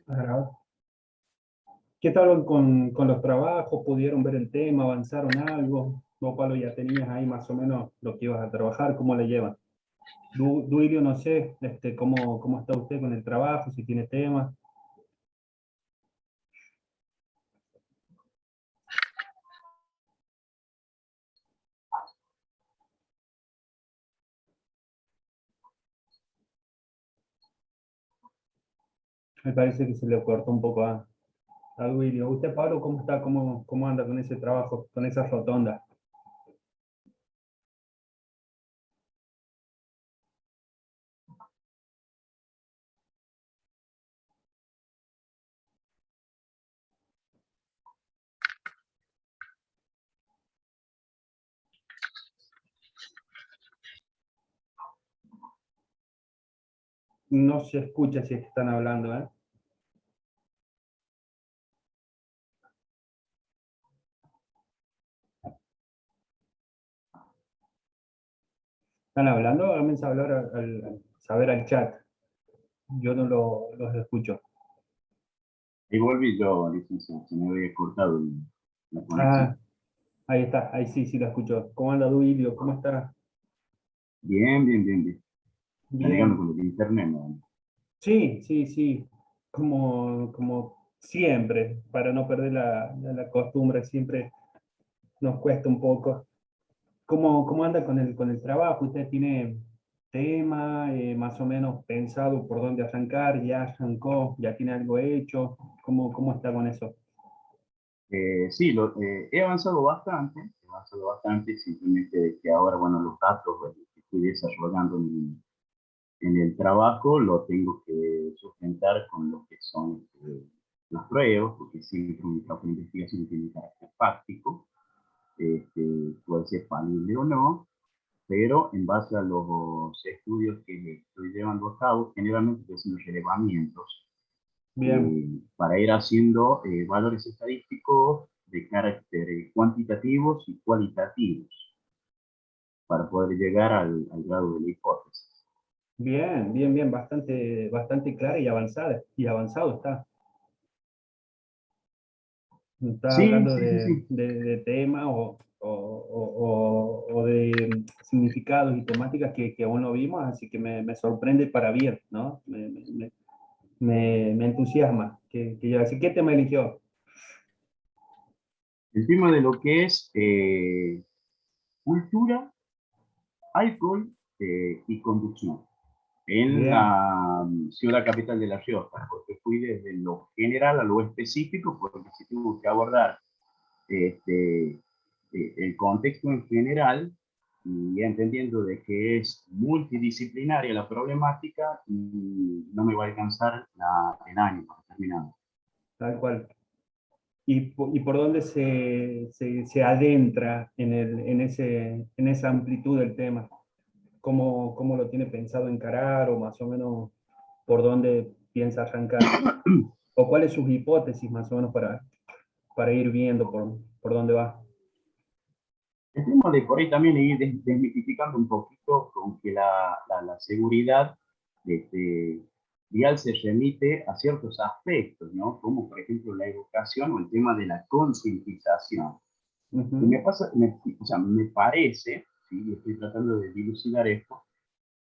Ajá. ¿Qué tal con los trabajos? ¿Pudieron ver el tema? ¿Avanzaron algo? Vos, Pablo, ya tenías ahí más o menos lo que ibas a trabajar. ¿Cómo le llevan? Duilio, no sé, ¿cómo está usted con el trabajo? Si tiene temas. Me parece que se le cortó un poco a Duilio. ¿Usted, Pablo, cómo está? ¿Cómo anda con ese trabajo, con esa rotonda? No se escucha si es que están hablando, ¿eh? ¿Están hablando? Háganme saber saber al chat. Yo no los escucho. Ahí volví yo, licenciado, se me había cortado la Ah, conexión. ahí está, ahí sí, sí lo escucho. ¿Cómo anda Duilio? ¿Cómo está? Bien, bien, bien, bien. Navegando Bien. con el internet, ¿no? Sí, sí, sí. Como siempre, para no perder la costumbre, siempre nos cuesta un poco. ¿Cómo anda con el trabajo? ¿Usted tiene tema más o menos pensado por dónde arrancar? ¿Ya arrancó? ¿Ya tiene algo hecho? ¿Cómo está con eso? Sí, he avanzado bastante, simplemente que ahora, bueno, los datos que estoy desarrollando en el trabajo lo tengo que sustentar con lo que son las pruebas, porque siempre un trabajo de investigación tiene carácter práctico, puede ser falible o no, pero en base a los estudios que estoy llevando a cabo, generalmente estoy haciendo relevamientos Bien, para ir haciendo valores estadísticos de carácter cuantitativos y cualitativos para poder llegar al grado de la hipótesis. bien, bien, bien, bastante clara y avanzada, y avanzado está. Está Sí, hablando sí, sí, sí. de temas o de significados y temáticas que aún no vimos, así que me sorprende para bien, ¿no? Me entusiasma. Así, ¿qué tema eligió? El tema de lo que es cultura, alcohol y conducción en Bien, la ciudad capital de La Rioja, porque fui desde lo general a lo específico, porque si tuvo que abordar este, el contexto en general y entendiendo de que es multidisciplinaria la problemática y no me va a alcanzar el año para terminar. tal cual. ¿Y por dónde se adentra en esa amplitud del tema? ¿Cómo lo tiene pensado encarar o más o menos por dónde piensa arrancar? ¿O cuáles sus hipótesis más o menos para ir viendo por dónde va? El tema de por ahí también ir desmitificando un poquito con que la seguridad este, vial se remite a ciertos aspectos, ¿no? Como por ejemplo la educación o el tema de la concientización. Y Ujú. o sea, me parece, ¿sí? Y estoy tratando de dilucidar esto,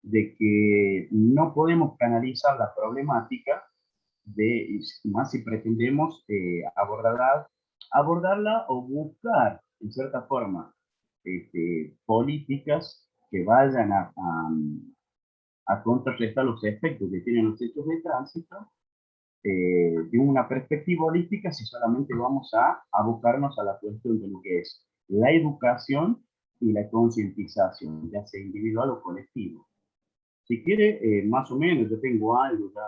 de que no podemos canalizar la problemática más si pretendemos abordarla o buscar, en cierta forma, políticas que vayan a contrarrestar los efectos que tienen los hechos de tránsito de una perspectiva holística si solamente vamos a abocarnos a la cuestión de lo que es la educación y la concientización, ya sea individual o colectivo. Si quiere, más o menos, yo tengo algo ya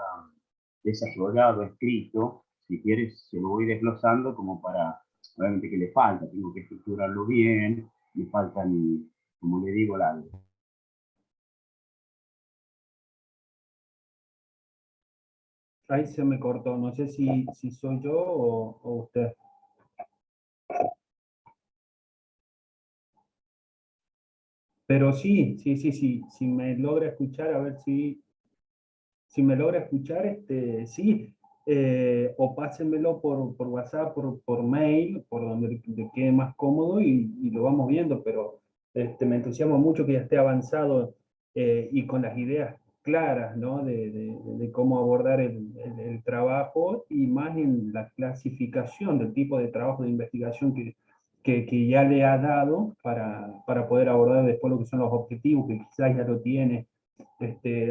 desarrollado, escrito, si quieres, se lo voy desglosando como para, obviamente que le falta, tengo que estructurarlo bien, me faltan, como le digo, Ahí se me cortó, no sé si soy yo o usted. Pero sí, sí, sí, sí, si me logra escuchar, a ver si me logra escuchar, sí. o pásenmelo por WhatsApp, por mail, por donde le quede más cómodo y lo vamos viendo, pero me entusiasma mucho que ya esté avanzado y con las ideas claras, ¿no? De cómo abordar el trabajo y más en la clasificación del tipo de trabajo de investigación que ya le ha dado para poder abordar después lo que son los objetivos, que quizás ya lo tiene,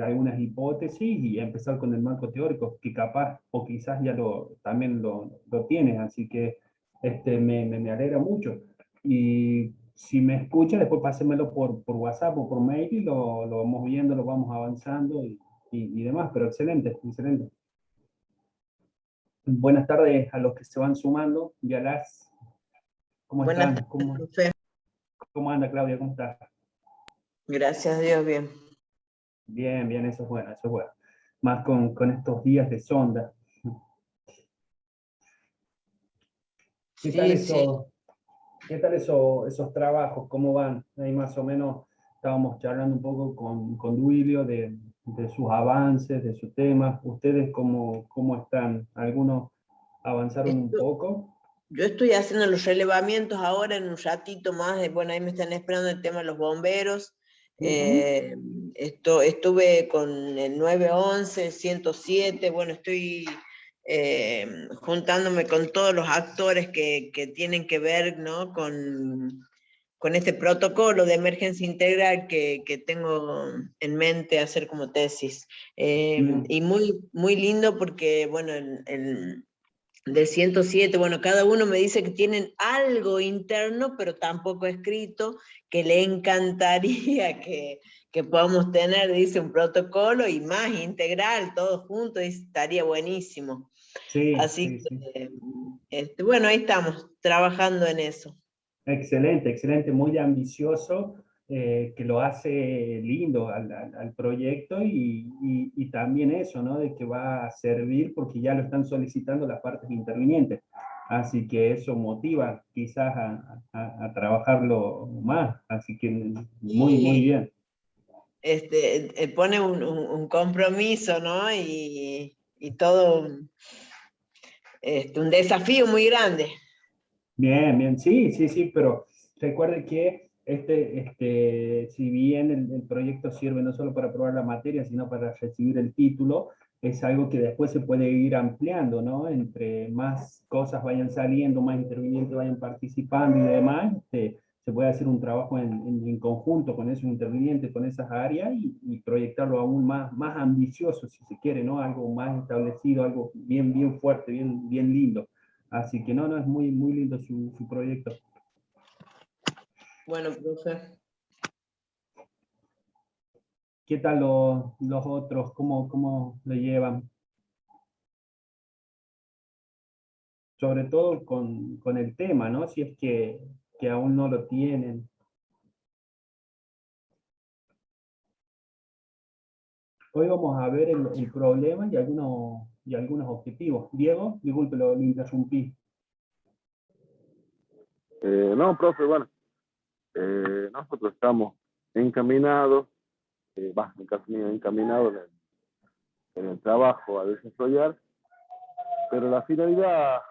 algunas hipótesis y empezar con el marco teórico, que capaz o quizás ya también lo tienes, así que me alegra mucho. Y si me escucha, después pásenmelo por WhatsApp o por mail y lo vamos viendo, lo vamos avanzando y demás, pero excelente, excelente. Buenas tardes a los que se van sumando, ya las, ¿cómo Buenas están? tardes, profe. ¿Cómo anda, Claudia? ¿Cómo estás? Gracias a Dios, bien. Bien, bien, eso es bueno, eso es bueno. Más con estos días de sonda. ¿Qué tal Sí, sí. eso? ¿Qué tal esos trabajos? ¿Cómo van? Ahí más o menos estábamos charlando un poco con Duilio de sus avances, de sus temas. ¿Ustedes cómo están? ¿Algunos avanzaron un Esto- poco? yo estoy haciendo los relevamientos ahora en un ratito más. Bueno, ahí me están esperando el tema de los bomberos. Ujú. Estuve con el 911, 107. Bueno, estoy juntándome con todos los actores que tienen que ver, ¿no? Con este protocolo de emergencia integral que tengo en mente hacer como tesis. Bien. Y muy lindo porque, bueno, del 107, bueno, cada uno me dice que tienen algo interno, pero tampoco escrito, que le encantaría que podamos tener, dice, un protocolo y más integral, todos juntos, y estaría buenísimo. Sí, Así sí, sí. que, bueno, ahí estamos, trabajando en eso. Excelente, excelente, muy ambicioso, que lo hace lindo al proyecto y también eso, ¿no? De que va a servir porque ya lo están solicitando las partes intervinientes. Así que eso motiva quizás a trabajarlo más. Así que muy Y bien. pone un compromiso, ¿no? Y todo un desafío muy grande. Bien, bien, sí, sí, sí, pero recuerde que si bien el proyecto sirve no solo para probar la materia, sino para recibir el título, es algo que después se puede ir ampliando, ¿no? Entre más cosas vayan saliendo, más intervinientes vayan participando y demás, se puede hacer un trabajo en conjunto con esos intervinientes, con esas áreas y proyectarlo aún más ambicioso, si se quiere, ¿no? Algo más establecido, algo bien fuerte, bien lindo. Así que no, es muy lindo su proyecto. Bueno, profe. ¿Qué tal los otros? ¿Cómo lo llevan? Sobre todo con el tema, ¿no? Si es que aún no lo tienen. Hoy vamos a ver el problema y algunos objetivos. Diego, disculpe, lo interrumpí. No, profe, bueno, nosotros estamos encaminados, en caso mío, encaminados en el trabajo a desarrollar, pero la finalidad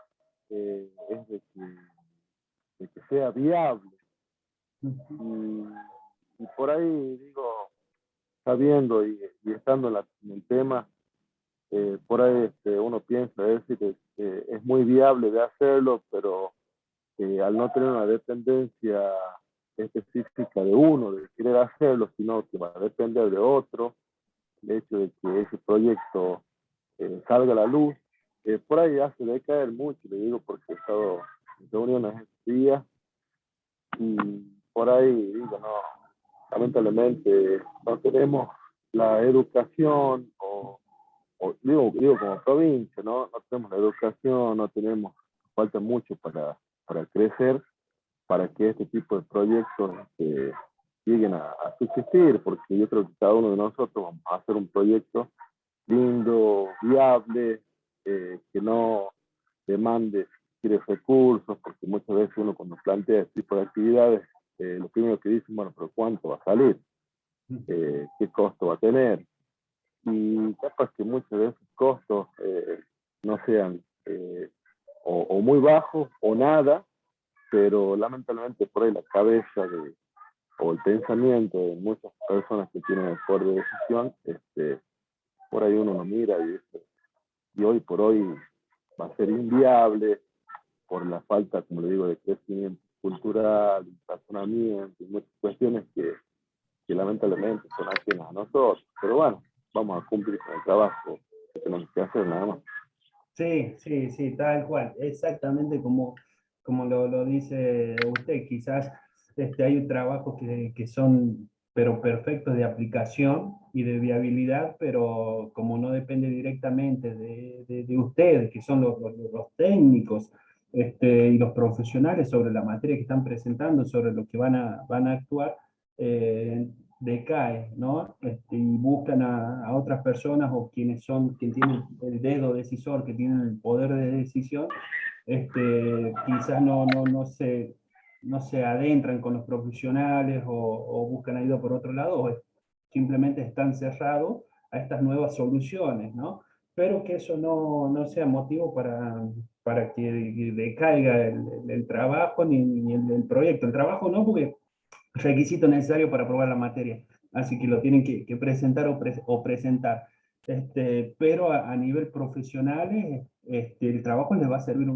es de que sea viable. Y por ahí, digo, sabiendo y estando en el tema, por ahí uno piensa, es decir, es muy viable de hacerlo, pero al no tener una dependencia específica de uno, de querer hacerlo, sino que va a depender de otro, el hecho de que ese proyecto salga a la luz, por ahí hace decaer mucho, le digo, porque he estado en reuniones estos días y por ahí digo, no, lamentablemente no tenemos la educación digo como provincia, ¿no? No tenemos la educación, no tenemos, falta mucho para crecer, para que este tipo de proyectos lleguen a subsistir, porque yo creo que cada uno de nosotros vamos a hacer un proyecto lindo, viable, que no demande recursos, porque muchas veces uno cuando plantea este tipo de actividades, lo primero que dice, bueno, pero ¿cuánto va a salir? ¿Qué costo va a tener? Y capaz que muchos de esos costos no no sean o muy bajos o nada, pero lamentablemente por ahí la cabeza o el pensamiento de muchas personas que tienen el poder de decisión, por ahí uno lo mira y hoy por hoy va a ser inviable por la falta, como le digo, de crecimiento cultural, de razonamiento y muchas cuestiones que lamentablemente son ajenas a nosotros. Pero bueno, vamos a cumplir con el trabajo que tenemos que hacer nada más. Sí, sí, sí, tal cual, exactamente como lo dice usted. Quizás hay trabajos que son pero perfectos de aplicación y de viabilidad, pero como no depende directamente de ustedes, que son los técnicos y los profesionales sobre la materia que están presentando, sobre lo que van a actuar, decae, ¿no? Y buscan a otras personas o quien tienen el dedo decisor, que tienen el poder de decisión, quizás no se adentran con los profesionales o buscan ayuda por otro lado, o simplemente están cerrados a estas nuevas soluciones, ¿no? Pero que eso no sea motivo para que decaiga el trabajo ni el proyecto. El trabajo no, porque requisito necesario para aprobar la materia, así que lo tienen que presentar o presentar. Pero a nivel profesional, el trabajo les va a servir,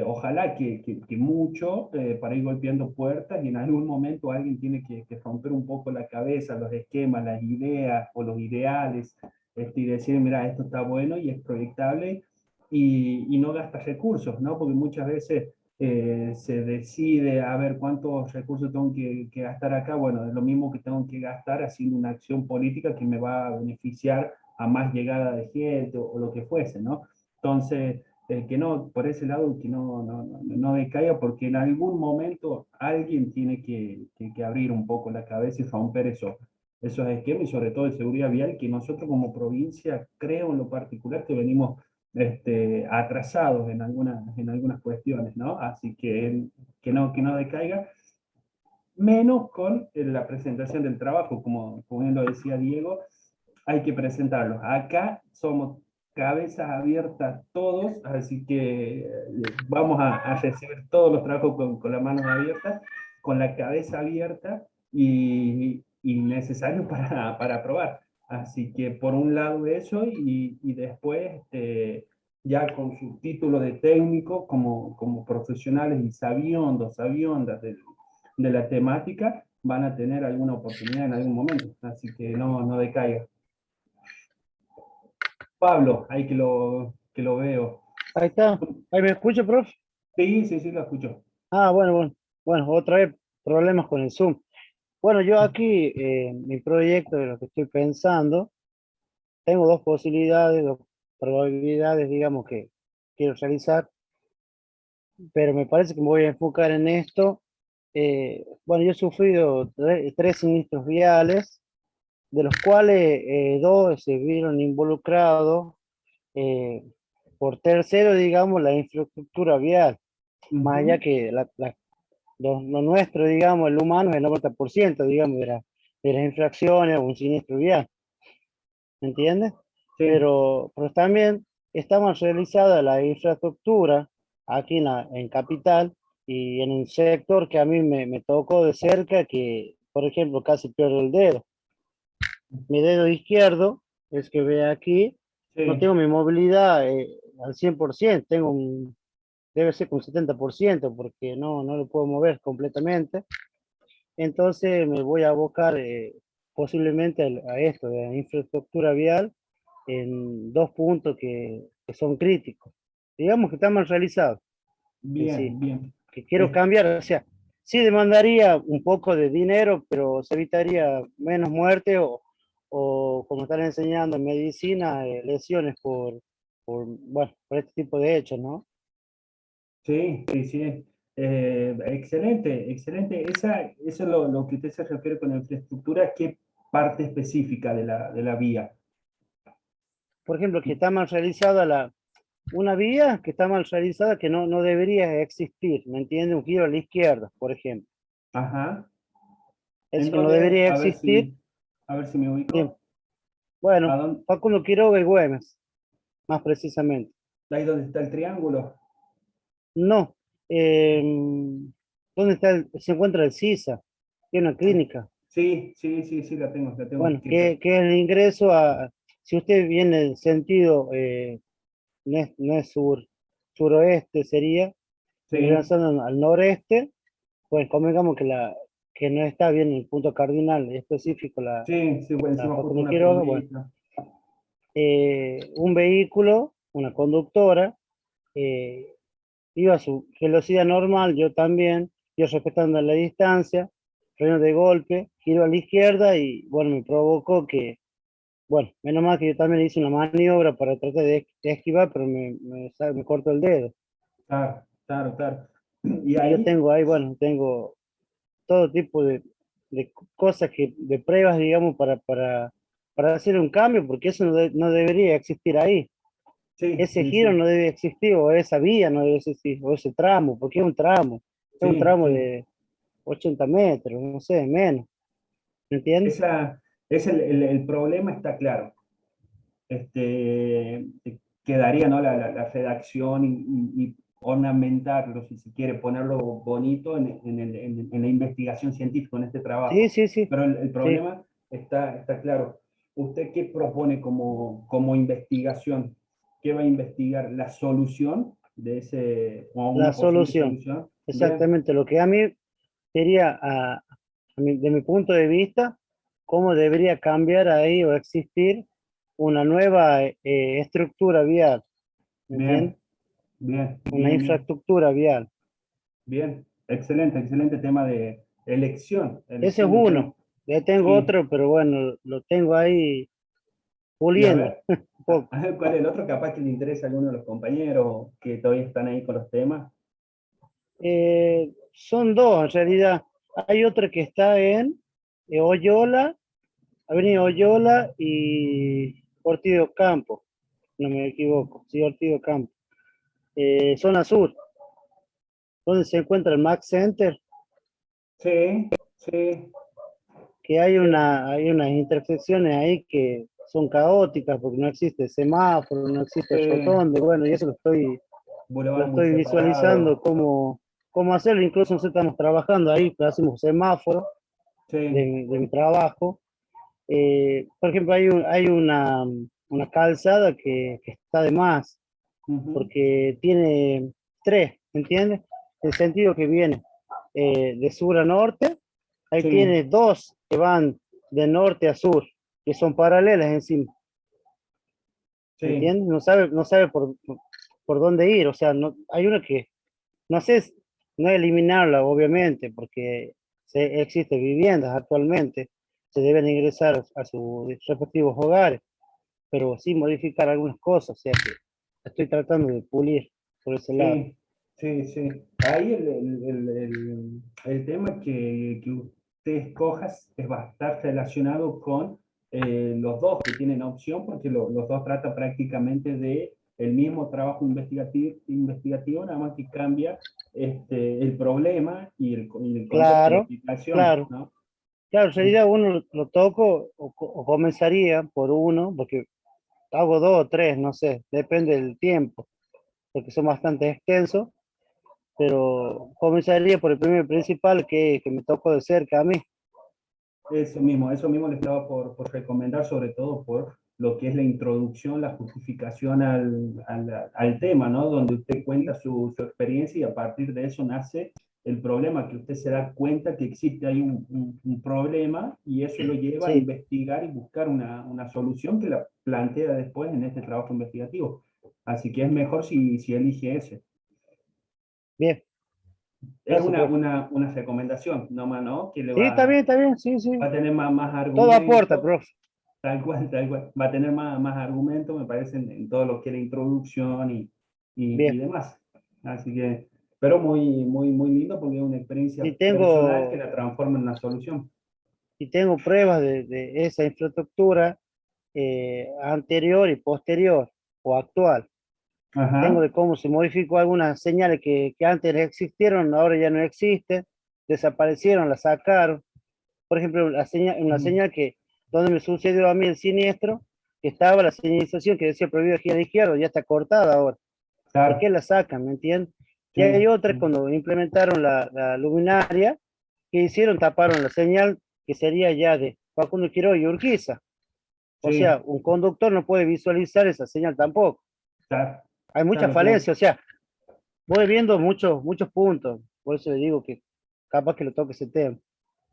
ojalá que mucho, para ir golpeando puertas, y en algún momento alguien tiene que romper un poco la cabeza, los esquemas, las ideas o los ideales, y decir, mira, esto está bueno y es proyectable, y no gasta recursos, ¿no? Porque muchas veces se decide a ver cuántos recursos tengo que gastar acá. Bueno, es lo mismo que tengo que gastar haciendo una acción política que me va a beneficiar a más llegada de gente o lo que fuese, ¿no? Entonces, que no, por ese lado, que no decaiga, porque en algún momento alguien tiene que abrir un poco la cabeza y romper esos esquemas, y sobre todo de seguridad vial, que nosotros como provincia, creo en lo particular, que venimos atrasados en algunas cuestiones, ¿no? Así que no decaiga, menos con la presentación del trabajo, como bien lo decía Diego, hay que presentarlos. Acá somos cabezas abiertas todos, así que vamos a recibir todos los trabajos con las manos abiertas, con la cabeza abierta y necesario para aprobar. Así que por un lado eso, y después ya con su título de técnico como profesionales y sabiondas de la temática, van a tener alguna oportunidad en algún momento. Así que no decaiga. Pablo, ahí que lo veo. Ahí está. ¿Ahí me escucha, profe? Sí, sí, sí, lo escucho. Ah, bueno, bueno. Bueno, otra vez problemas con el Zoom. Bueno, yo aquí, mi proyecto de lo que estoy pensando, tengo dos posibilidades, dos probabilidades, digamos, que quiero realizar, pero me parece que me voy a enfocar en esto. Bueno, yo he sufrido tres siniestros viales, de los cuales dos se vieron involucrados eh, por tercero, digamos, la infraestructura vial, más allá Ujú. que lo nuestro, digamos, el humano es el 90%, digamos, de las infracciones o un siniestro vial, ¿me entiendes? Sí, Pero también estamos realizada la infraestructura aquí en Capital y en un sector que a mí me tocó de cerca, que, por ejemplo, casi pierdo el dedo. Mi dedo izquierdo, es que ve aquí, no sí. tengo mi movilidad al 100%, debe ser con 70%, porque no lo puedo mover completamente. Entonces me voy a abocar posiblemente a esto, de la infraestructura vial, en dos puntos que son críticos. Digamos que está mal realizado en sí, Bien, bien. que quiero Es- cambiar, o sea, sí demandaría un poco de dinero, pero se evitaría menos muerte o como están enseñando en medicina, lesiones bueno, por este tipo de hechos, ¿no? sí, sí, sí. Excelente, excelente. Eso es lo que usted se refiere con infraestructura. ¿Qué parte específica de la vía? Por ejemplo, que está mal realizada una vía que está mal realizada, que no debería existir, ¿me entiende? Un giro a la izquierda, por ejemplo. Ajá. Es ¿En que no dónde? debería A ver existir. si me Bien, ubico. ¿A bueno, dónde? Facundo Quiroga y Güemes, más precisamente. Ahí donde está el triángulo. No. ¿Dónde está se encuentra el CISA? Tiene una clínica. Sí, sí, sí, sí, la tengo Bueno, escrita. que es el ingreso a, si usted viene en sentido, no es suroeste, sería, Sí, ingresando al noreste, pues convengamos que no está bien el punto cardinal específico sí, sí, por la encima justo Facundo una Quiroga. Bueno, curvita. un vehículo, una conductora, eh, iba a su velocidad normal, yo también, yo respetando la distancia, freno de golpe, giro a la izquierda y bueno, me provocó que, bueno, menos mal que yo también hice una maniobra para tratar de esquivar, pero me cortó el dedo. Claro, claro, claro. Y Y yo ahí, tengo ahí, bueno, tengo todo tipo de cosas de pruebas, digamos, para hacer un cambio, porque eso no debería existir ahí. sí, Ese sí, giro sí, no debe existir, o esa vía no debe existir, o ese tramo, porque es un sí, tramo sí. de 80 metros, no sé, menos, ¿me entiendes? Esa, es el problema está claro. Este, quedaría, ¿no? La redacción y ornamentarlo, si se quiere, ponerlo bonito en la investigación científica, en este Sí, trabajo. sí, sí, Pero el sí, problema está claro. ¿Usted qué propone como investigación? ¿Qué va a investigar? ¿La solución de ese, o la una posible solución, solución? Bien, exactamente lo que a mí sería, de mi punto de vista, cómo debería cambiar ahí o existir una nueva estructura vial, ¿me entiendes? bien, bien, Una bien, bien, infraestructura vial. bien. Excelente, excelente tema de Ese es elección del tema. uno. Ya tengo Sí. otro, pero bueno, lo tengo ahí Y a puliendo ver, un poco. a ver cuál es el otro, capaz que le interesa a alguno de los compañeros que todavía están ahí con los temas. Son dos en realidad. Hay otra que está en Oyola, Avenida Oyola y Ortiz de Ocampo, no me equivoco, sí, Ortiz de Ocampo. Zona sur, donde se encuentra el Max Center, Sí, sí, que sí, hay unas intersecciones ahí que son caóticas porque no existe semáforo, no existe sí. rotonda, bueno, y eso lo Boulevard muy estoy visualizando separado. cómo hacerlo, incluso nosotros estamos trabajando ahí, pero hacemos semáforo Sí. de mi trabajo. Por ejemplo, hay una calzada que está de más, Ujú, porque tiene tres, ¿entiendes? El sentido que viene de sur a norte, ahí sí, tiene dos que van de norte a sur, que son paralelas encima, sí, ¿entiendes? No sabe por dónde ir, o sea, no, hay una que, no sé, no eliminarla, obviamente, porque existen viviendas actualmente, se deben ingresar a sus respectivos hogares, pero sí modificar algunas cosas, o sea que estoy tratando de pulir por ese lado. sí, sí, sí. Ahí el tema que usted escoja va a estar relacionado con los dos que tienen opción, porque los dos tratan prácticamente de el mismo trabajo investigativo, nada más que cambia el problema y el concepto de Claro, aplicación, claro, ¿no? claro, en realidad uno lo toco o comenzaría por uno, porque hago dos o tres, no sé, depende del tiempo, porque son bastante extensos, pero comenzaría por el primer principal que me tocó de cerca a mí. Eso mismo le estaba por recomendar, sobre todo por lo que es la introducción, la justificación al tema, ¿no? Donde usted cuenta su experiencia y a partir de eso nace el problema, que usted se da cuenta que existe ahí un problema y eso lo lleva a Sí, investigar y buscar una solución que la plantea después en este trabajo investigativo. Así que es mejor si elige ese. bien, Es gracias, profe. una recomendación, no más, ¿no? Que le Sí, está bien, sí, sí. va a tener más Todo aporta, argumentos. profe. Tal cual, tal cual. Va a tener más argumentos, me parece, en todo lo que es la introducción y Bien. demás. Así que, pero muy, muy, muy lindo porque es una experiencia Y personal que tengo, la transforma en una solución. y tengo pruebas de esa infraestructura anterior y posterior o actual. Tengo Ajá. de cómo se modificó algunas señales que antes existieron, ahora ya no existen, desaparecieron, las sacaron. Por ejemplo, una Mm, señal que, donde me sucedió a mí el siniestro, que estaba la señalización que decía prohibido girar a la izquierda, ya está cortada ahora. ¿Por qué Claro, la sacan? ¿Me entiendes? Y hay sí, otras sí, cuando implementaron la luminaria, que hicieron, taparon la señal que sería ya de Facundo Quiroga y Urquiza. O sea, sí, un conductor no puede visualizar esa señal tampoco. claro, Hay mucha claro, claro. falencia, o sea, voy viendo muchos puntos. Por eso le digo que capaz que lo toque ese tema.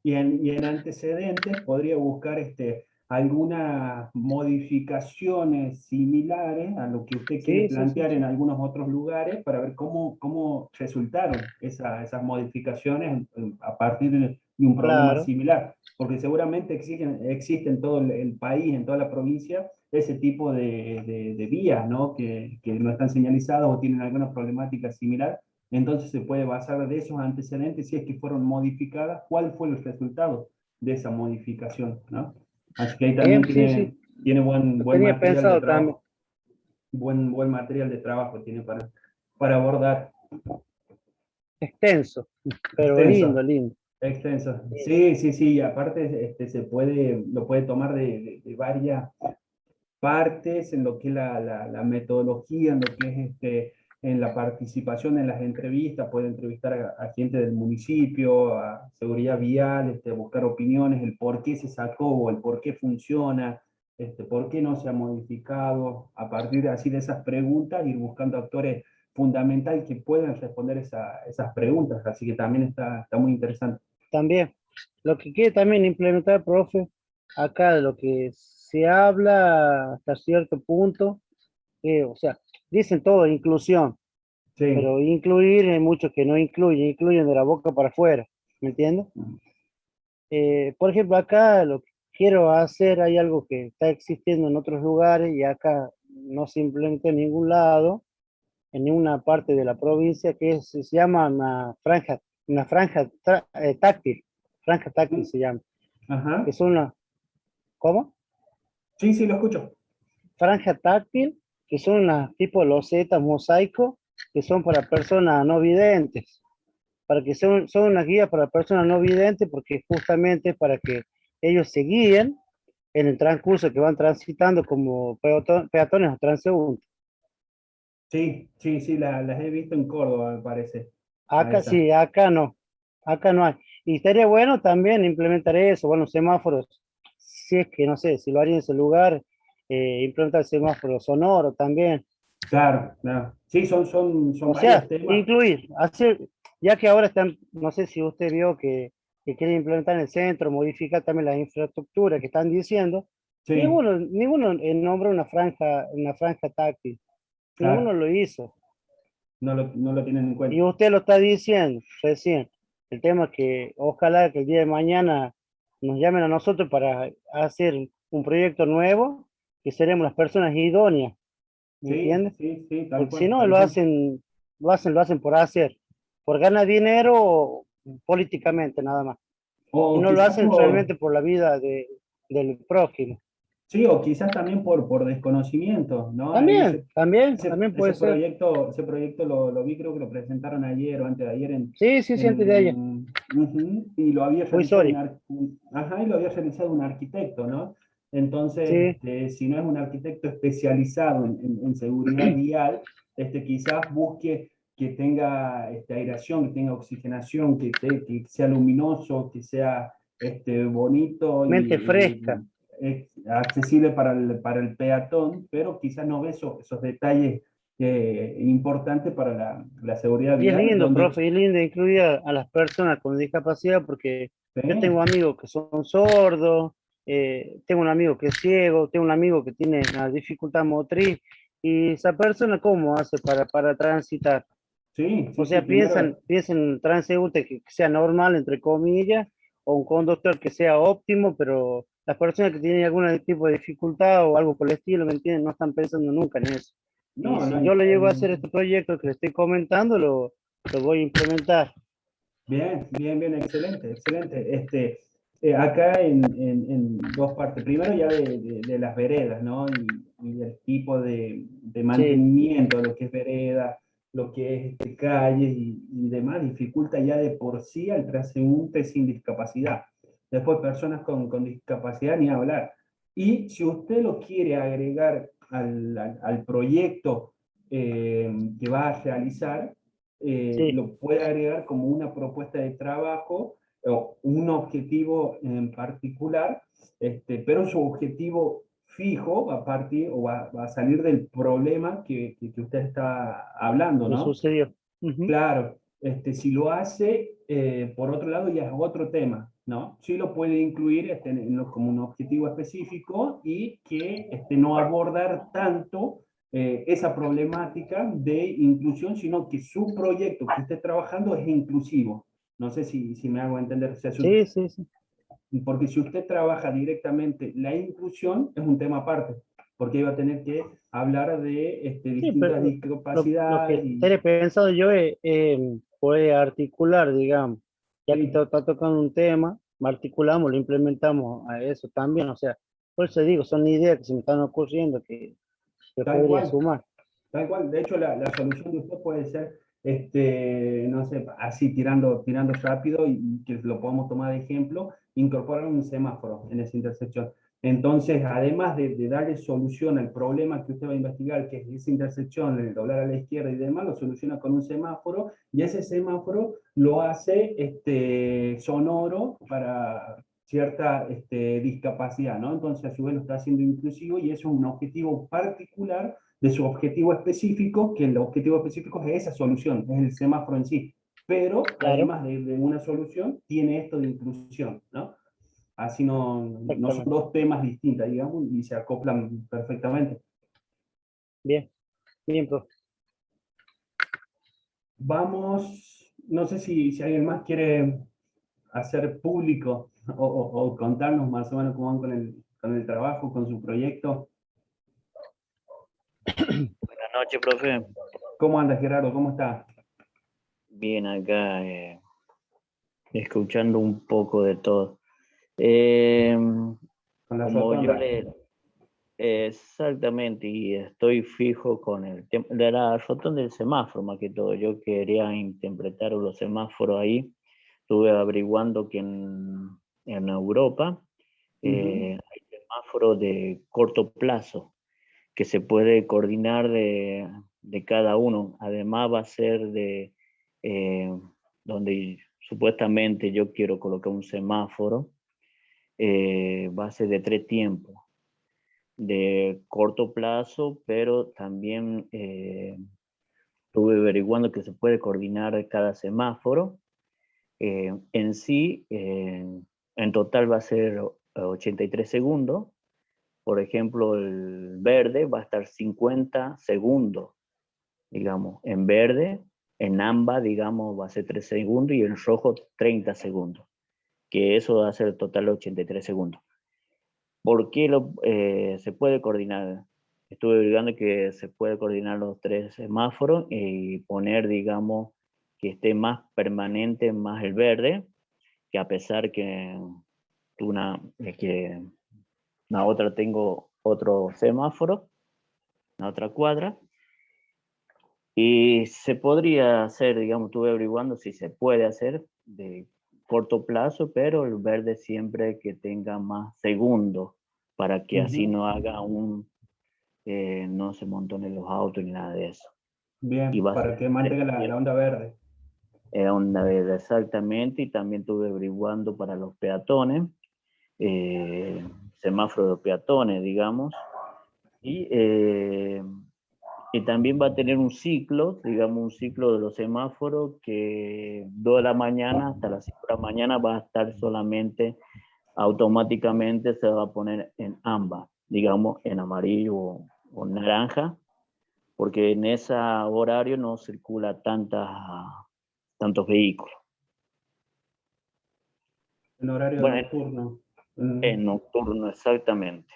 Y en antecedentes podría buscar algunas modificaciones similares a lo que usted quiere Sí, sí, sí, plantear en sí. algunos otros lugares para ver cómo resultaron esas modificaciones a partir de un problema Claro, similar. Porque seguramente existe en todo el país, en toda la provincia, ese tipo de vías, ¿no? Que no están señalizadas o tienen alguna problemática similar. Entonces se puede basar de esos antecedentes, si es que fueron modificadas, cuál fue el resultado de esa modificación, ¿no? Así que ahí también sí, sí. tiene Lo buen tenía material de pensado también. trabajo, buen material de trabajo tiene para abordar. Extenso, pero lindo, Extenso, lindo. extenso. Sí. Sí, sí, sí, y aparte lo puede tomar de varias partes en lo que es la metodología, en lo que es en la participación en las entrevistas, puede entrevistar a gente del municipio, a seguridad vial, buscar opiniones, el por qué se sacó o el por qué funciona, por qué no se ha modificado, a partir de así de esas preguntas, ir buscando actores fundamentales que puedan responder esas preguntas, así que también está muy interesante. También, lo que quiere también implementar, profe, acá de lo que se habla hasta cierto punto, o sea, dicen todo inclusión, Sí, pero incluir hay muchos que no incluyen, incluyen de la boca para afuera, ¿me entiendes? Por ejemplo, acá lo que quiero hacer, hay algo que está existiendo en otros lugares y acá no se implementa en ningún lado, en ninguna parte de la provincia, se llama una franja táctil, franja táctil se llama, que ajá, son una, ¿cómo? sí, sí, lo escucho. Franja táctil, que son unas tipo losetas, mosaico, que son para personas no videntes, para que son unas guías para personas no videntes, porque justamente para que ellos se guíen en el transcurso que van transitando como peatones o transeúntes. Sí, sí, sí, las he visto en Córdoba, me parece, a Acá esa. sí, acá no hay. Y estaría bueno también implementar eso, bueno, semáforos, si es que, no sé, si lo haría en ese lugar, implementar semáforos sonoro también. Claro, claro. Sí, son O varios sea, temas. incluir, hacer, ya que ahora están, no sé si usted vio que quieren implementar en el centro, modificar también la infraestructura que están diciendo, Sí, ninguno nombra una franja táctil, ninguno claro, lo hizo. no lo tienen en Y cuenta. usted lo está diciendo recién. El tema es que ojalá que el día de mañana nos llamen a nosotros para hacer un proyecto nuevo, que seremos las personas idóneas, ¿me Sí, entiendes? sí, sí, tal Porque si cual, no, tal cual. lo hacen por hacer, por ganar dinero políticamente nada más. Y O no lo quizás hacen realmente por la vida del prójimo. sí, o quizás también por desconocimiento, ¿no? Ahí También puede ser. ese proyecto lo vi, creo que lo presentaron ayer o antes de ayer Sí, sí, sí, antes de ayer. ujú, y lo había Muy realizado sorry. ajá, y lo había realizado un arquitecto, ¿no? Entonces, Sí, si no es un arquitecto especializado en seguridad vial, quizás busque que tenga aireación, que tenga oxigenación, que sea luminoso, que sea bonito mente fresca. accesible para el peatón, pero quizás no ve esos detalles importantes para la seguridad Y es vial, lindo, donde profe, es lindo incluir a las personas con discapacidad porque yo tengo sí, amigos que son sordos, tengo un amigo que es ciego, tengo un amigo que tiene una dificultad motriz y esa persona ¿cómo hace para transitar? sí, O sí, sí, sea, piensan en un transeúnte que sea normal, entre comillas, o un conductor que sea óptimo, pero las personas que tienen algún tipo de dificultad o algo por el estilo, ¿me entienden? No están pensando nunca en eso. Y no, no, si yo le llego a hacer este proyecto que le estoy comentando, lo voy a implementar. bien, bien, bien, excelente, excelente. Acá en dos partes. Primero ya de las veredas, ¿no? Y el tipo de Sí, mantenimiento de lo que es vereda, lo que es calles y demás, dificulta ya de por sí al transeúnte sin discapacidad. Después personas con discapacidad ni hablar. Y si usted lo quiere agregar al proyecto que va a realizar, Sí, lo puede agregar como una propuesta de trabajo o un objetivo en particular, pero su objetivo fijo va a partir o va a salir del problema que usted está hablando, me ¿no? sucedió. Ujú. Claro, si lo hace, por otro lado, ya es otro tema, ¿no? Sí lo puede incluir como un objetivo específico y que no abordar tanto esa problemática de inclusión, sino que su proyecto que esté trabajando es inclusivo. No sé si me hago entender. O sea, Sí, sí, sí. porque si usted trabaja directamente la inclusión, es un tema aparte, porque iba a tener que hablar de Sí, distintas pero lo discapacidades que y... tenía pensado yo es poder articular, digamos, ya que Sí, está tocando un tema, articulamos, lo implementamos a eso también, o sea, por eso digo, son ideas que se me están ocurriendo que tal podría cual. sumar. Tal cual, de hecho la solución de usted puede ser, no sé, así tirando rápido y que lo podamos tomar de ejemplo, incorporar un semáforo en esa intersección. Entonces, además de darle solución al problema que usted va a investigar, que es esa intersección, el doblar a la izquierda y demás, lo soluciona con un semáforo y ese semáforo lo hace sonoro para cierta discapacidad, ¿no? Entonces, a su vez lo está haciendo inclusivo y eso es un objetivo particular de su objetivo específico, que el objetivo específico es esa solución, es el semáforo en sí. Pero Claro, además de una solución, tiene esto de inclusión, ¿no? Así no son exactamente. dos temas distintos, digamos, y se acoplan perfectamente. Bien, bien, profe. Vamos, no sé si alguien más quiere hacer público o contarnos más o menos cómo van con el trabajo, con su proyecto. Buenas noches, profe. ¿Cómo anda, Gerardo? ¿Cómo está? Bien acá, escuchando un poco de todo. Eh, Con la como yo rotonda. le... Exactamente, y estoy fijo con el tema de la rotonda del semáforo, más que todo. Yo quería interpretar los semáforos ahí. Estuve averiguando que en Europa Ujú. hay semáforos de corto plazo que se puede coordinar de cada uno. Además va a ser eh, donde supuestamente yo quiero colocar un semáforo, va a ser de 3 tiempos, de corto plazo, pero también estuve averiguando que se puede coordinar cada semáforo. En sí, en total va a ser 83 segundos. Por ejemplo, el verde va a estar 50 segundos, digamos, en verde. En ámbar, digamos, va a ser 3 segundos y en rojo 30 segundos, que eso va a ser el total de 83 segundos. ¿Por qué se puede coordinar? Estuve averiguando que se puede coordinar los 3 semáforos y poner, digamos, que esté más permanente, más el verde, que a pesar que que una otra tengo otro semáforo, una otra cuadra, y se podría hacer, digamos, estuve averiguando si se puede hacer de corto plazo, pero el verde siempre que tenga más segundos, para que así Ujú. no haga no se montonen los autos ni nada de eso. Y Bien, va a para ser que tres mantenga la tiempos. onda verde. Onda verde, exactamente, y también estuve averiguando para los peatones, eh, semáforo de peatones, digamos, y, eh, y también va a tener un ciclo, digamos, un ciclo de los semáforos que 2 de la mañana hasta las 5 de la mañana va a estar solamente, automáticamente se va a poner en ámbar, digamos, en amarillo o naranja, porque en ese horario no circula tantos vehículos. En horario Bueno, nocturno. en nocturno, exactamente.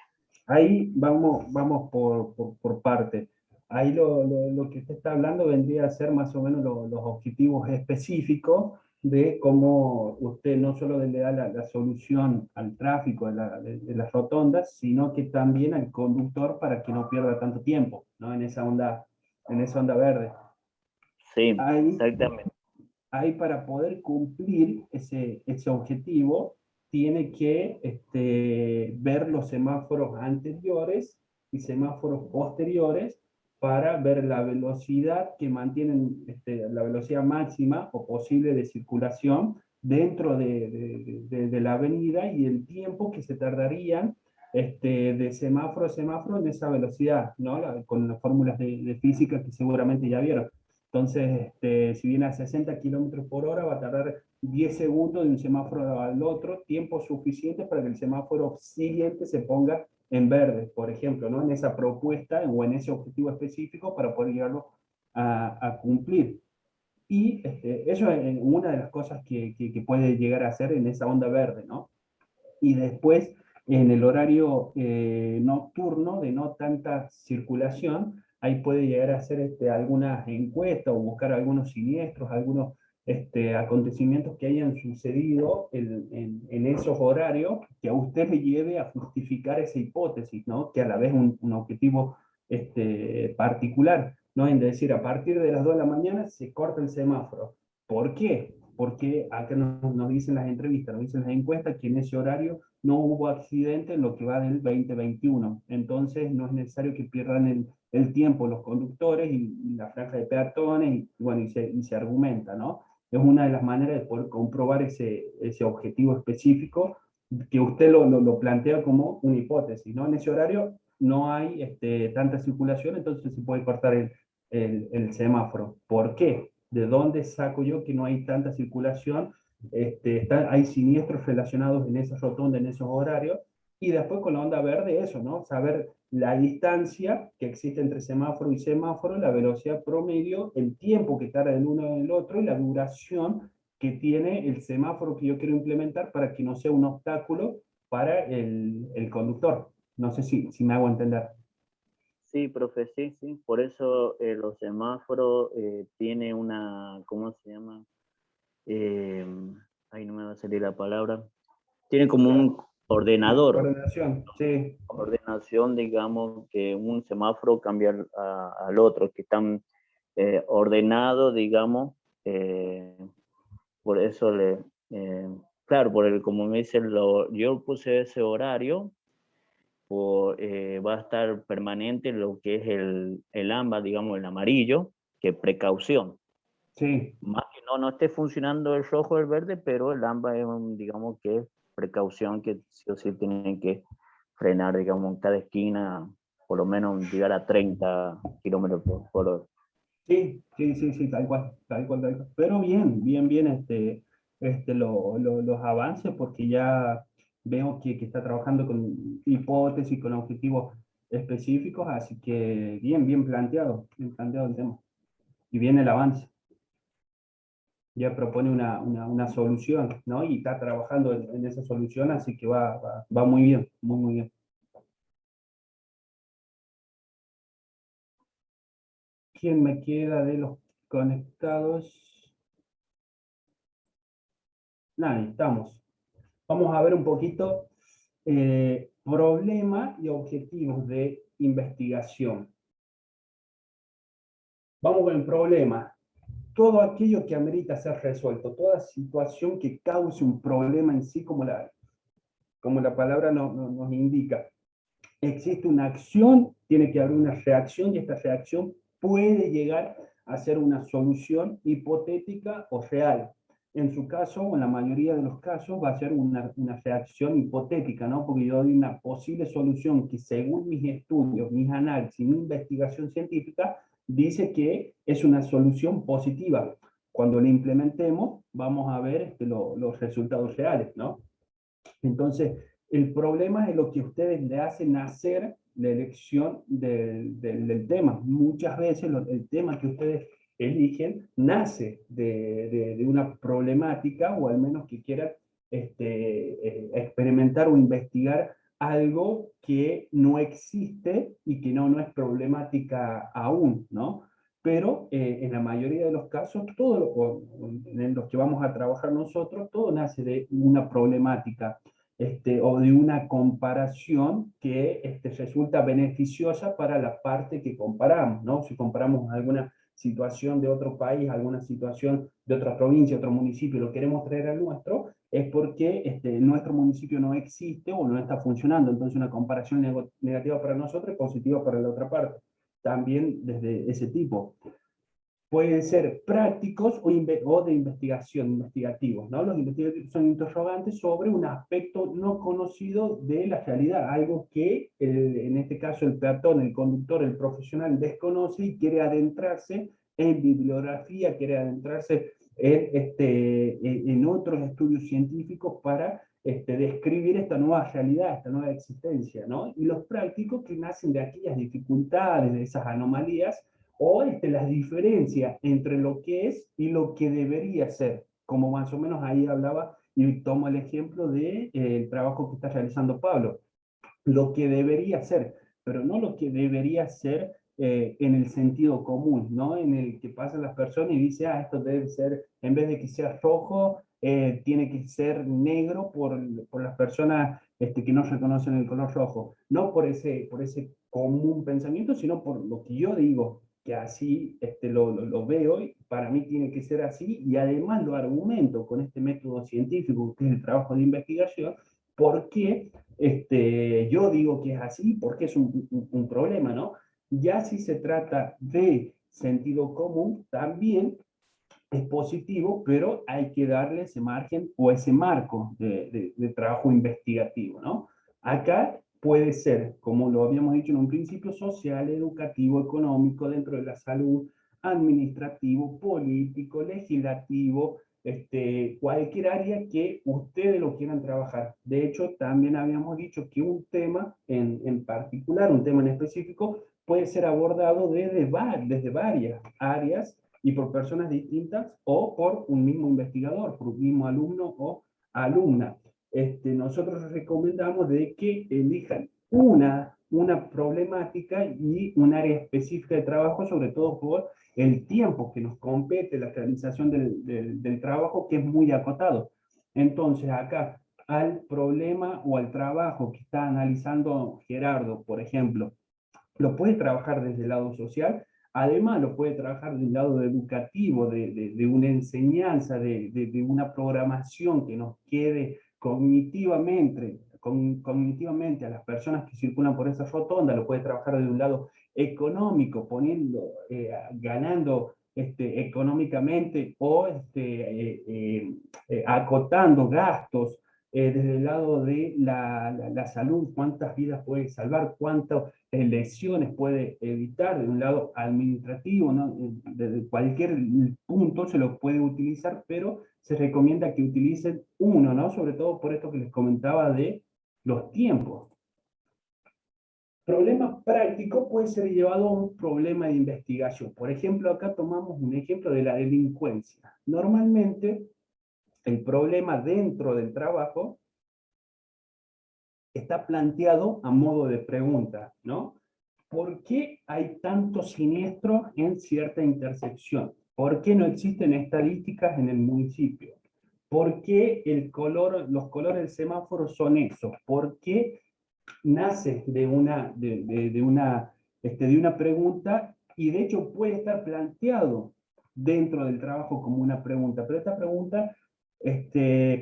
Ahí vamos por parte. Ahí lo que usted está hablando vendría a ser más o menos los objetivos específicos de cómo usted no solo le da la solución al tráfico de las rotondas, sino que también al conductor para que no pierda tanto tiempo, ¿no? En esa onda verde. Sí, Ahí exactamente. ahí para poder cumplir ese objetivo, tiene que ver los semáforos anteriores y semáforos posteriores para ver la velocidad que mantienen, la velocidad máxima o posible de circulación dentro de la avenida y el tiempo que se tardarían de semáforo a semáforo en esa velocidad, ¿no? Con las fórmulas de física que seguramente ya vieron. Entonces, si viene a 60 kilómetros por hora, va a tardar 10 segundos de un semáforo al otro, tiempo suficiente para que el semáforo siguiente se ponga en verde, por ejemplo, ¿no? En esa propuesta o en ese objetivo específico para poder llegarlo a cumplir. Y eso es una de las cosas que puede llegar a hacer en esa onda verde, ¿no? Y después, en el horario nocturno, de no tanta circulación, ahí puede llegar a hacer algunas encuestas o buscar algunos siniestros, algunos acontecimientos que hayan sucedido en esos horarios, que a usted le lleve a justificar esa hipótesis, ¿no? Que a la vez es un objetivo particular, ¿no? En decir, a partir de las 2 de la mañana se corta el semáforo. ¿Por qué? Porque acá nos dicen las entrevistas, nos dicen las encuestas que en ese horario no hubo accidente en lo que va del 2021. Entonces no es necesario que pierdan el tiempo los conductores y la franja de peatones, y bueno, y se argumenta, ¿no? Es una de las maneras de poder comprobar ese objetivo específico que usted lo plantea como una hipótesis, ¿no? En ese horario no hay tanta circulación, entonces se puede cortar el semáforo. ¿Por qué? ¿De dónde saco yo que no hay tanta circulación? Hay siniestros relacionados en esa rotonda, en esos horarios, y después con la onda verde eso, ¿no? Saber la distancia que existe entre semáforo y semáforo, la velocidad promedio, el tiempo que tarda el uno en el otro y la duración que tiene el semáforo que yo quiero implementar para que no sea un obstáculo para el conductor. No sé si me hago entender. Sí, profe, sí, sí. Por eso los semáforos tiene una, ¿cómo se llama? Ahí no me va a salir la palabra. Tiene como un ordenador. Coordinación, sí. Ordenación, digamos, que un semáforo cambia al otro, que están ordenados, digamos. Por eso claro, como me dicen, yo puse ese horario. Va a estar permanente lo que es el ámbar, digamos, el amarillo, que precaución. Sí. Más que no esté funcionando el rojo o el verde, pero el ámbar es digamos que es precaución que sí o sí tienen que frenar, digamos, en cada esquina, por lo menos llegar a 30 kilómetros por hora. Sí, sí, sí, sí, tal cual, tal cual, tal cual. Pero bien, bien, bien, los avances, porque ya veo que está trabajando con hipótesis, con objetivos específicos, así que bien bien planteado el tema. Y viene el avance. Ya propone una solución, ¿no? Y está trabajando en esa solución, así que va muy bien, muy, muy bien. ¿Quién me queda de los conectados? Nadie, estamos. Vamos a ver un poquito problema y objetivos de investigación. Vamos con el problema. Todo aquello que amerita ser resuelto, toda situación que cause un problema en sí, como la palabra nos indica. Existe una acción, tiene que haber una reacción, y esta reacción puede llegar a ser una solución hipotética o real. En su caso, o en la mayoría de los casos, va a ser una reacción hipotética, ¿no? Porque yo doy una posible solución que, según mis estudios, mis análisis, mi investigación científica, dice que es una solución positiva. Cuando la implementemos, vamos a ver los resultados reales, ¿no? Entonces, el problema es lo que ustedes le hacen hacer la elección del tema. Muchas veces el tema que ustedes eligen nace de una problemática, o al menos que quieran experimentar o investigar algo que no existe y que no es problemática aún, ¿no? Pero en la mayoría de los casos, en los que vamos a trabajar nosotros, todo nace de una problemática o de una comparación que resulta beneficiosa para la parte que comparamos, ¿no? Si comparamos alguna situación de otro país, alguna situación de otra provincia, otro municipio, lo queremos traer al nuestro, es porque nuestro municipio no existe o no está funcionando. Entonces una comparación negativa para nosotros es positiva para la otra parte. también desde ese tipo. Pueden ser prácticos o de investigación, investigativos, ¿no? Los investigativos son interrogantes sobre un aspecto no conocido de la realidad, algo que en este caso el peatón, el conductor, el profesional desconoce y quiere adentrarse en bibliografía, quiere adentrarse en otros estudios científicos para describir esta nueva realidad, esta nueva existencia, ¿no? Y los prácticos que nacen de aquellas dificultades, de esas anomalías, o las diferencias entre lo que es y lo que debería ser, como más o menos ahí hablaba, y tomo el ejemplo del trabajo que está realizando Pablo, lo que debería ser, pero no lo que debería ser en el sentido común, ¿no? En el que pasan las personas y dice, ah, esto debe ser, en vez de que sea rojo, tiene que ser negro por las personas que no reconocen el color rojo. No por ese común pensamiento, sino por lo que yo digo, que así lo veo y para mí tiene que ser así, y además lo argumento con este método científico, que es el trabajo de investigación, porque yo digo que es así, porque es un problema, ¿no? Ya si se trata de sentido común, también es positivo, pero hay que darle ese margen o ese marco de trabajo investigativo, ¿no? Acá puede ser, como lo habíamos dicho en un principio, social, educativo, económico, dentro de la salud, administrativo, político, legislativo, cualquier área que ustedes lo quieran trabajar. De hecho, también habíamos dicho que un tema en particular, un tema en específico, puede ser abordado desde varias áreas y por personas distintas o por un mismo investigador, por un mismo alumno o alumna. Nosotros recomendamos de que elijan una problemática y un área específica de trabajo, sobre todo por el tiempo que nos compete la realización del trabajo, que es muy acotado. Entonces, acá, al problema o al trabajo que está analizando Gerardo, por ejemplo, lo puede trabajar desde el lado social, además lo puede trabajar del lado educativo, de una enseñanza, de una programación que nos quede cognitivamente a las personas que circulan por esa rotonda, lo puede trabajar de un lado económico, ganando económicamente o acotando gastos, desde el lado de la salud, cuántas vidas puede salvar, cuántas lesiones puede evitar, de un lado administrativo, ¿no? Desde cualquier punto se lo puede utilizar, pero se recomienda que utilicen uno, ¿no? Sobre todo por esto que les comentaba de los tiempos. Problema práctico puede ser llevado a un problema de investigación. Por ejemplo, acá tomamos un ejemplo de la delincuencia. Normalmente, el problema dentro del trabajo está planteado a modo de pregunta, ¿no? ¿Por qué hay tanto siniestro en cierta intersección? ¿Por qué no existen estadísticas en el municipio? ¿Por qué los colores del semáforo son esos? ¿Por qué nace de una pregunta y de hecho puede estar planteado dentro del trabajo como una pregunta, pero esta pregunta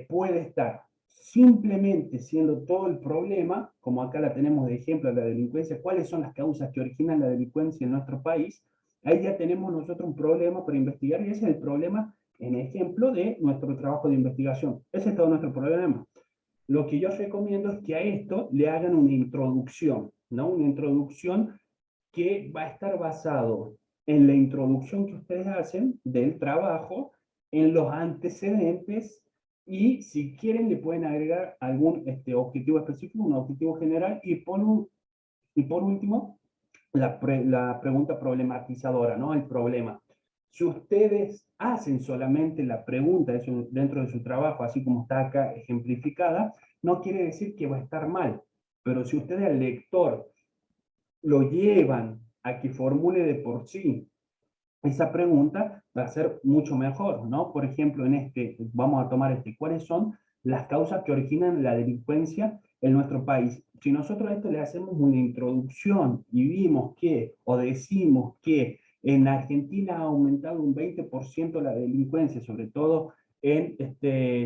puede estar simplemente siendo todo el problema, como acá la tenemos de ejemplo, la delincuencia, cuáles son las causas que originan la delincuencia en nuestro país. Ahí ya tenemos nosotros un problema para investigar, y ese es el problema en ejemplo de nuestro trabajo de investigación. Ese es todo nuestro problema. Lo que yo recomiendo es que a esto le hagan una introducción, ¿no? Una introducción que va a estar basado en la introducción que ustedes hacen del trabajo, en los antecedentes, y si quieren le pueden agregar algún objetivo específico, un objetivo general, y por último, la pregunta problematizadora, ¿no? El problema. Si ustedes hacen solamente la pregunta dentro de su trabajo, así como está acá ejemplificada, no quiere decir que va a estar mal. Pero si ustedes al lector lo llevan a que formule de por sí esa pregunta, va a ser mucho mejor, ¿no? Por ejemplo, vamos a tomar ¿cuáles son las causas que originan la delincuencia en nuestro país? Si nosotros a esto le hacemos una introducción y vimos que, o decimos que en Argentina ha aumentado un 20% la delincuencia, sobre todo en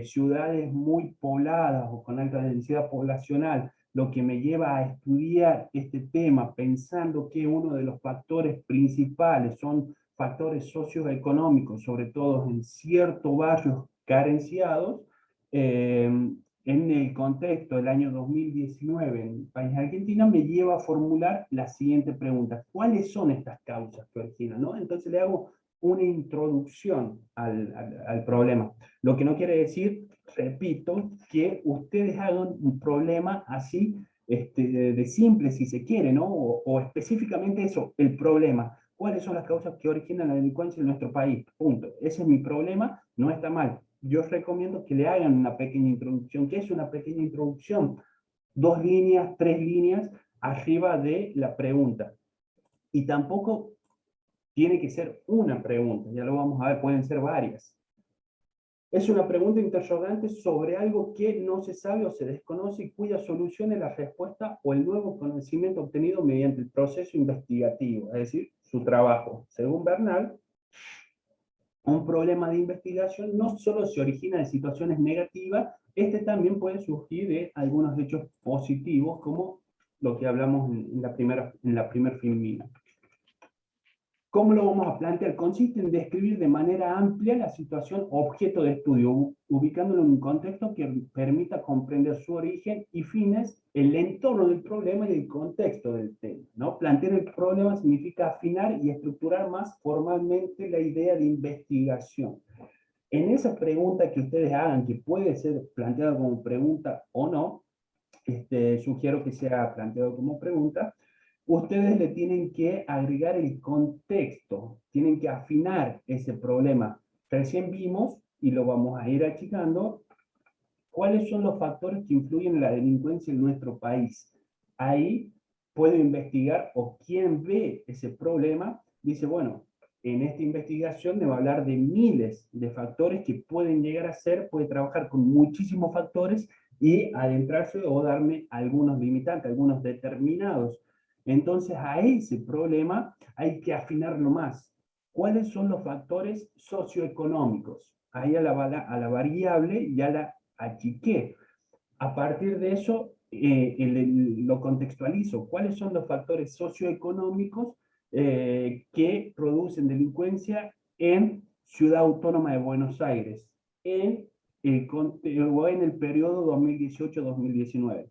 ciudades muy pobladas o con alta densidad poblacional, lo que me lleva a estudiar este tema, pensando que uno de los factores principales son factores socioeconómicos, sobre todo en ciertos barrios carenciados, en el contexto del año 2019 en el país de Argentina, me lleva a formular la siguiente pregunta: ¿cuáles son estas causas que originan, ¿no? Entonces le hago una introducción al problema. Lo que no quiere decir, repito, que ustedes hagan un problema así de simple, si se quiere, ¿no? O específicamente eso, el problema. ¿Cuáles son las causas que originan la delincuencia en nuestro país? Punto. Ese es mi problema, no está mal. Yo recomiendo que le hagan una pequeña introducción. ¿Qué es una pequeña introducción? 2 líneas, 3 líneas arriba de la pregunta. Y tampoco tiene que ser una pregunta, ya lo vamos a ver, pueden ser varias. Es una pregunta interrogante sobre algo que no se sabe o se desconoce y cuya solución es la respuesta o el nuevo conocimiento obtenido mediante el proceso investigativo, es decir, su trabajo. Según Bernal, un problema de investigación no solo se origina de situaciones negativas, este también puede surgir de algunos hechos positivos, como lo que hablamos en la primera filmina. ¿Cómo lo vamos a plantear? Consiste en describir de manera amplia la situación objeto de estudio, ubicándolo en un contexto que permita comprender su origen y fines, el entorno del problema y el contexto del tema, ¿no? Plantear el problema significa afinar y estructurar más formalmente la idea de investigación. En esa pregunta que ustedes hagan, que puede ser planteada como pregunta o no, sugiero que sea planteado como pregunta, ustedes le tienen que agregar el contexto, tienen que afinar ese problema. Recién vimos, y lo vamos a ir achicando, cuáles son los factores que influyen en la delincuencia en nuestro país. Ahí puedo investigar, o quien ve ese problema, dice, bueno, en esta investigación me va a hablar de miles de factores que pueden llegar a ser, puede trabajar con muchísimos factores y adentrarse o darme algunos limitantes, algunos determinados. Entonces a ese problema hay que afinarlo más. ¿Cuáles son los factores socioeconómicos? Ahí a la variable ya la achiqué. A partir de eso lo contextualizo. ¿Cuáles son los factores socioeconómicos que producen delincuencia en Ciudad Autónoma de Buenos Aires en el periodo 2018-2019?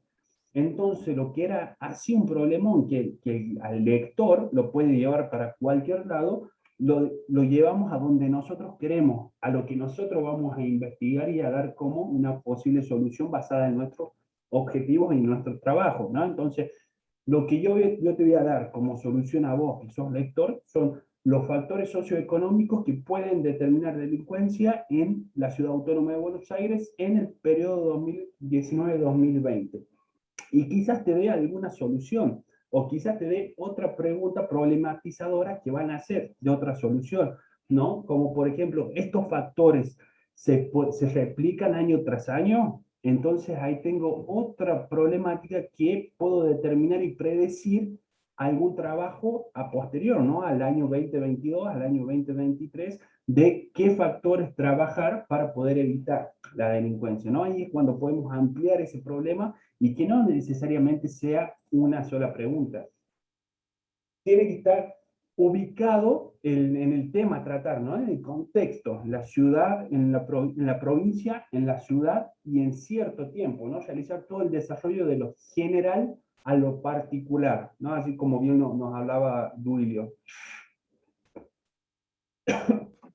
Entonces, lo que era así un problemón que al lector lo puede llevar para cualquier lado, lo llevamos a donde nosotros queremos, a lo que nosotros vamos a investigar y a dar como una posible solución basada en nuestros objetivos y en nuestro trabajo, ¿no? Entonces, lo que yo te voy a dar como solución a vos, que sos lector, son los factores socioeconómicos que pueden determinar delincuencia en la Ciudad Autónoma de Buenos Aires en el periodo 2019-2020. Y quizás te dé alguna solución, o quizás te dé otra pregunta problematizadora que van a hacer de otra solución, ¿no? Como por ejemplo, estos factores se replican año tras año, entonces ahí tengo otra problemática que puedo determinar y predecir algún trabajo a posterior, ¿no? Al año 2022, al año 2023, de qué factores trabajar para poder evitar la delincuencia, ¿no? Ahí es cuando podemos ampliar ese problema y que no necesariamente sea una sola pregunta. Tiene que estar ubicado en el tema a tratar, ¿no? En el contexto, la ciudad, en la provincia, en la ciudad y en cierto tiempo, ¿no? Realizar todo el desarrollo de lo general a lo particular, ¿no? Así como bien nos hablaba Duilio.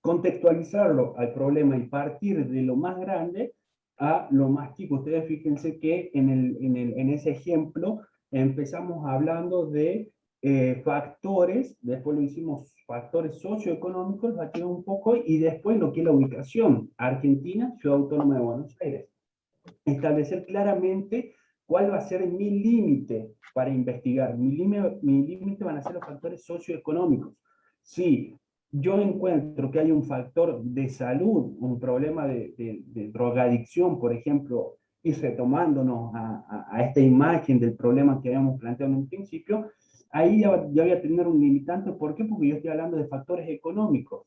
Contextualizarlo al problema y partir de lo más grande a lo más chico. Ustedes fíjense que en ese ejemplo empezamos hablando de factores, después lo hicimos factores socioeconómicos, aquí un poco, y después lo que es la ubicación, Argentina, Ciudad Autónoma de Buenos Aires. Establecer claramente cuál va a ser mi límite para investigar. Mi límite van a ser los factores socioeconómicos. Si yo encuentro que hay un factor de salud, un problema de drogadicción, por ejemplo, y retomándonos a esta imagen del problema que habíamos planteado en un principio, ahí ya voy a tener un limitante. ¿Por qué? Porque yo estoy hablando de factores económicos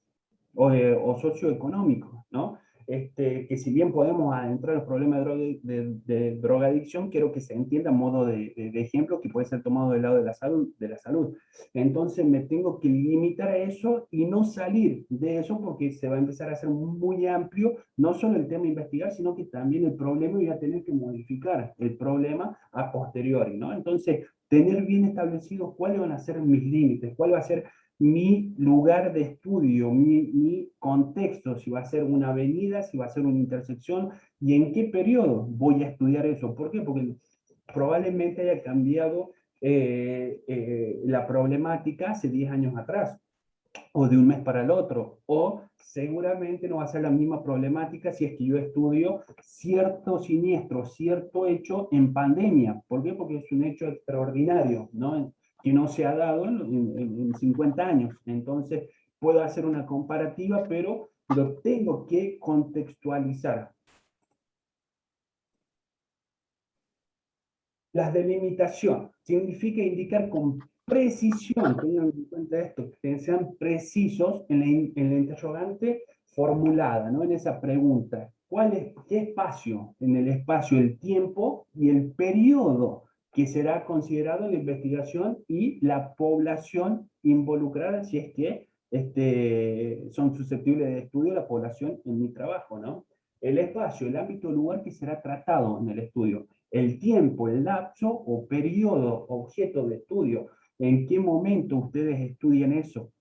o socioeconómicos, ¿no? que si bien podemos adentrar en los problemas de drogadicción, quiero que se entienda a modo de ejemplo que puede ser tomado del lado de la salud. Entonces me tengo que limitar a eso y no salir de eso porque se va a empezar a hacer muy amplio, no solo el tema de investigar, sino que también el problema y voy a tener que modificar el problema a posteriori, ¿no? Entonces, tener bien establecidos cuáles van a ser mis límites, cuál va a ser mi lugar de estudio, mi contexto, si va a ser una avenida, si va a ser una intersección, y en qué periodo voy a estudiar eso. ¿Por qué? Porque probablemente haya cambiado la problemática hace 10 años atrás, o de un mes para el otro, o seguramente no va a ser la misma problemática si es que yo estudio cierto siniestro, cierto hecho en pandemia. ¿Por qué? Porque es un hecho extraordinario, ¿no? Que no se ha dado en 50 años. Entonces, puedo hacer una comparativa, pero lo tengo que contextualizar. Las delimitaciones significa indicar con precisión, tengan en cuenta esto, que sean precisos en la interrogante formulada, ¿no? En esa pregunta. ¿Qué espacio? En el espacio, el tiempo y el periodo que será considerado en la investigación y la población involucrada, si es que son susceptibles de estudio la población en mi trabajo, ¿no? El espacio, el ámbito, el lugar que será tratado en el estudio, el tiempo, el lapso o periodo, objeto de estudio, en qué momento ustedes estudian eso,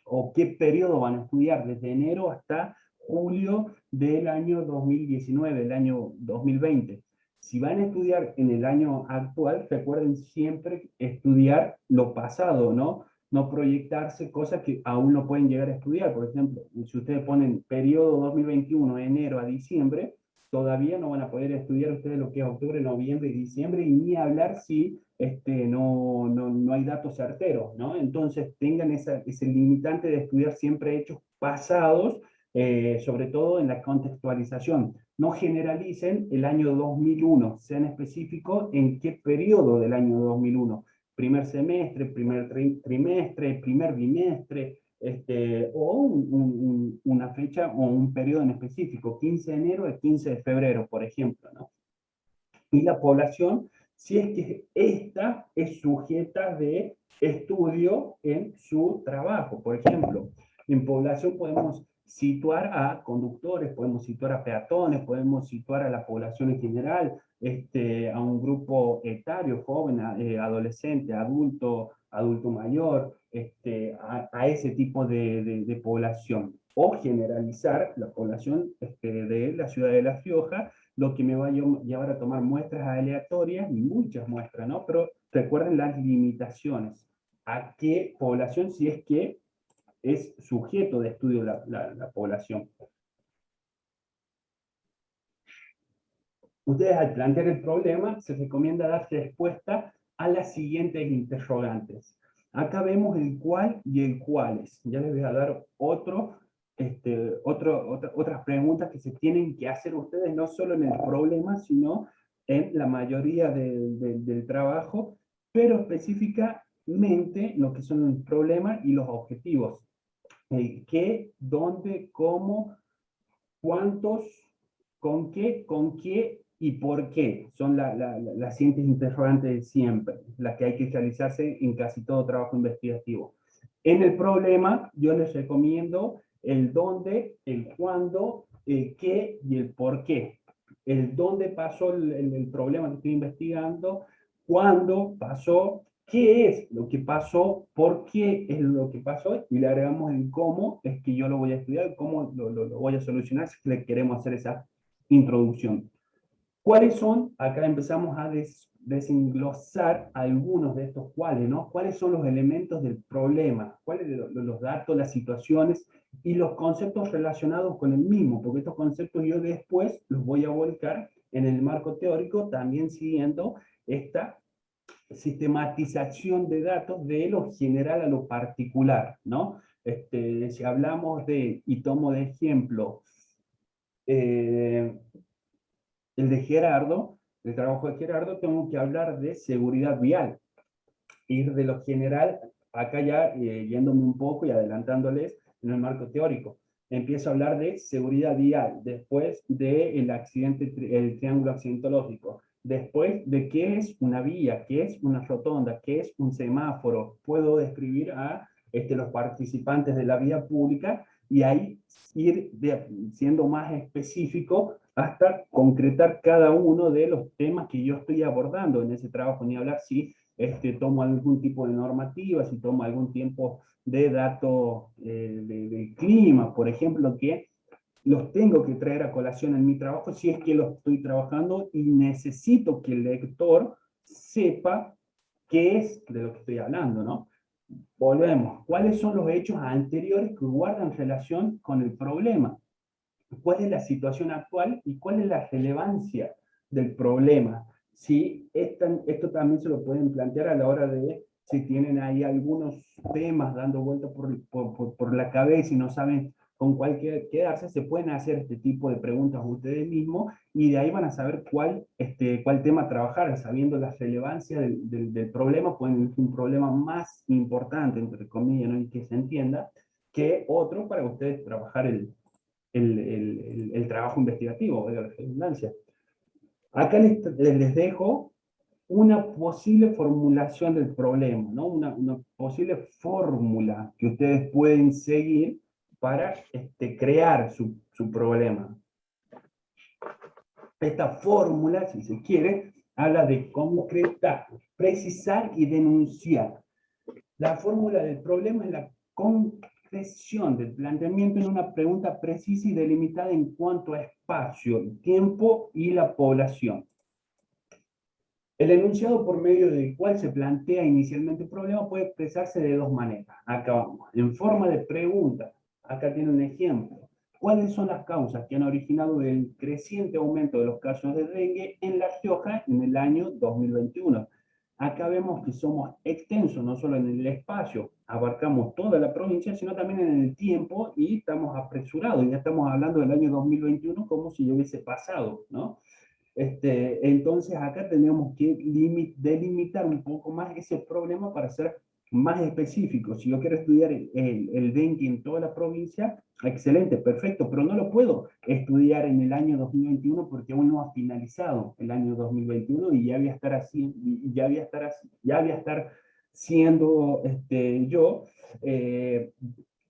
o qué periodo van a estudiar, desde enero hasta julio del año 2019, el año 2020. Si van a estudiar en el año actual, recuerden siempre estudiar lo pasado, ¿no? No proyectarse cosas que aún no pueden llegar a estudiar. Por ejemplo, si ustedes ponen periodo 2021, enero a diciembre, todavía no van a poder estudiar ustedes lo que es octubre, noviembre y diciembre, y ni hablar si no hay datos certeros, ¿no? Entonces tengan ese limitante de estudiar siempre hechos pasados, sobre todo en la contextualización. No generalicen el año 2001, sean específicos en qué periodo del año 2001. Primer semestre, primer trimestre, primer bimestre, o una fecha o un periodo en específico, 15 de enero al 15 de febrero, por ejemplo, ¿no? Y la población, si es que ésta es sujeta de estudio en su trabajo. Por ejemplo, en población podemos situar a conductores, podemos situar a peatones, podemos situar a la población en general, a un grupo etario, joven, adolescente, adulto, adulto mayor, a ese tipo de población. O generalizar la población de la ciudad de La Rioja, lo que me va a llevar a tomar muestras aleatorias, y muchas muestras, ¿no? Pero recuerden las limitaciones. ¿A qué población? Si es que es sujeto de estudio la población. Ustedes, al plantear el problema, se recomienda dar respuesta a las siguientes interrogantes. Acá vemos el cuál y el cuáles. Ya les voy a dar otras preguntas que se tienen que hacer ustedes, no solo en el problema, sino en la mayoría del trabajo, pero específicamente lo que son el problema y los objetivos. ¿Qué, dónde, cómo, cuántos, con qué y por qué? Son las siguientes interrogantes de siempre, las que hay que realizarse en casi todo trabajo investigativo. En el problema, yo les recomiendo el dónde, el cuándo, el qué y el por qué. El dónde pasó el problema que estoy investigando, cuándo pasó, qué es lo que pasó, por qué es lo que pasó, y le agregamos el cómo es que yo lo voy a estudiar, cómo lo voy a solucionar si le queremos hacer esa introducción. ¿Cuáles son? Acá empezamos a desenglosar algunos de estos cuáles, ¿no? ¿Cuáles son los elementos del problema? ¿Cuáles los datos, las situaciones y los conceptos relacionados con el mismo? Porque estos conceptos yo después los voy a volcar en el marco teórico, también siguiendo esta sistematización de datos de lo general a lo particular, ¿no? Si hablamos de, y tomo de ejemplo, el de Gerardo, el trabajo de Gerardo, tengo que hablar de seguridad vial. Ir de lo general, acá ya yéndome un poco y adelantándoles en el marco teórico. empiezo a hablar de seguridad vial, después del accidente, el triángulo accidentológico, después de qué es una vía, qué es una rotonda, qué es un semáforo. Puedo describir a los participantes de la vía pública y ahí ir siendo más específico hasta concretar cada uno de los temas que yo estoy abordando en ese trabajo, ni hablar si tomo algún tipo de normativa, si tomo algún tiempo de datos del clima, por ejemplo, que los tengo que traer a colación en mi trabajo si es que los estoy trabajando y necesito que el lector sepa qué es de lo que estoy hablando, ¿no? Volvemos. ¿Cuáles son los hechos anteriores que guardan relación con el problema? ¿Cuál es la situación actual y cuál es la relevancia del problema? Si esto también se lo pueden plantear a la hora de si tienen ahí algunos temas dando vueltas por la cabeza y no saben con cuál quedarse, se pueden hacer este tipo de preguntas ustedes mismos y de ahí van a saber cuál tema trabajar, sabiendo la relevancia del problema. Pueden elegir un problema más importante, entre comillas, ¿no? Y que se entienda, que otro para ustedes trabajar el trabajo investigativo, valga la redundancia. Acá les dejo una posible formulación del problema, ¿no? Una posible fórmula que ustedes pueden seguir para crear su problema. Esta fórmula, si se quiere, habla de concretar, precisar y denunciar. La fórmula del problema es la concreción del planteamiento en una pregunta precisa y delimitada en cuanto a espacio, tiempo y la población. El enunciado por medio del cual se plantea inicialmente el problema puede expresarse de dos maneras. Acá vamos, en forma de pregunta. Acá tiene un ejemplo. ¿Cuáles son las causas que han originado el creciente aumento de los casos de dengue en La Rioja en el año 2021? Acá vemos que somos extensos, no solo en el espacio, abarcamos toda la provincia, sino también en el tiempo y estamos apresurados. Ya estamos hablando del año 2021 como si yo hubiese pasado, ¿no? Entonces acá tenemos que delimitar un poco más ese problema para ser más específico. Si yo quiero estudiar el dengue en toda la provincia, excelente, perfecto, pero no lo puedo estudiar en el año 2021 porque aún no ha finalizado el año 2021 y ya voy a estar así, ya voy a estar siendo yo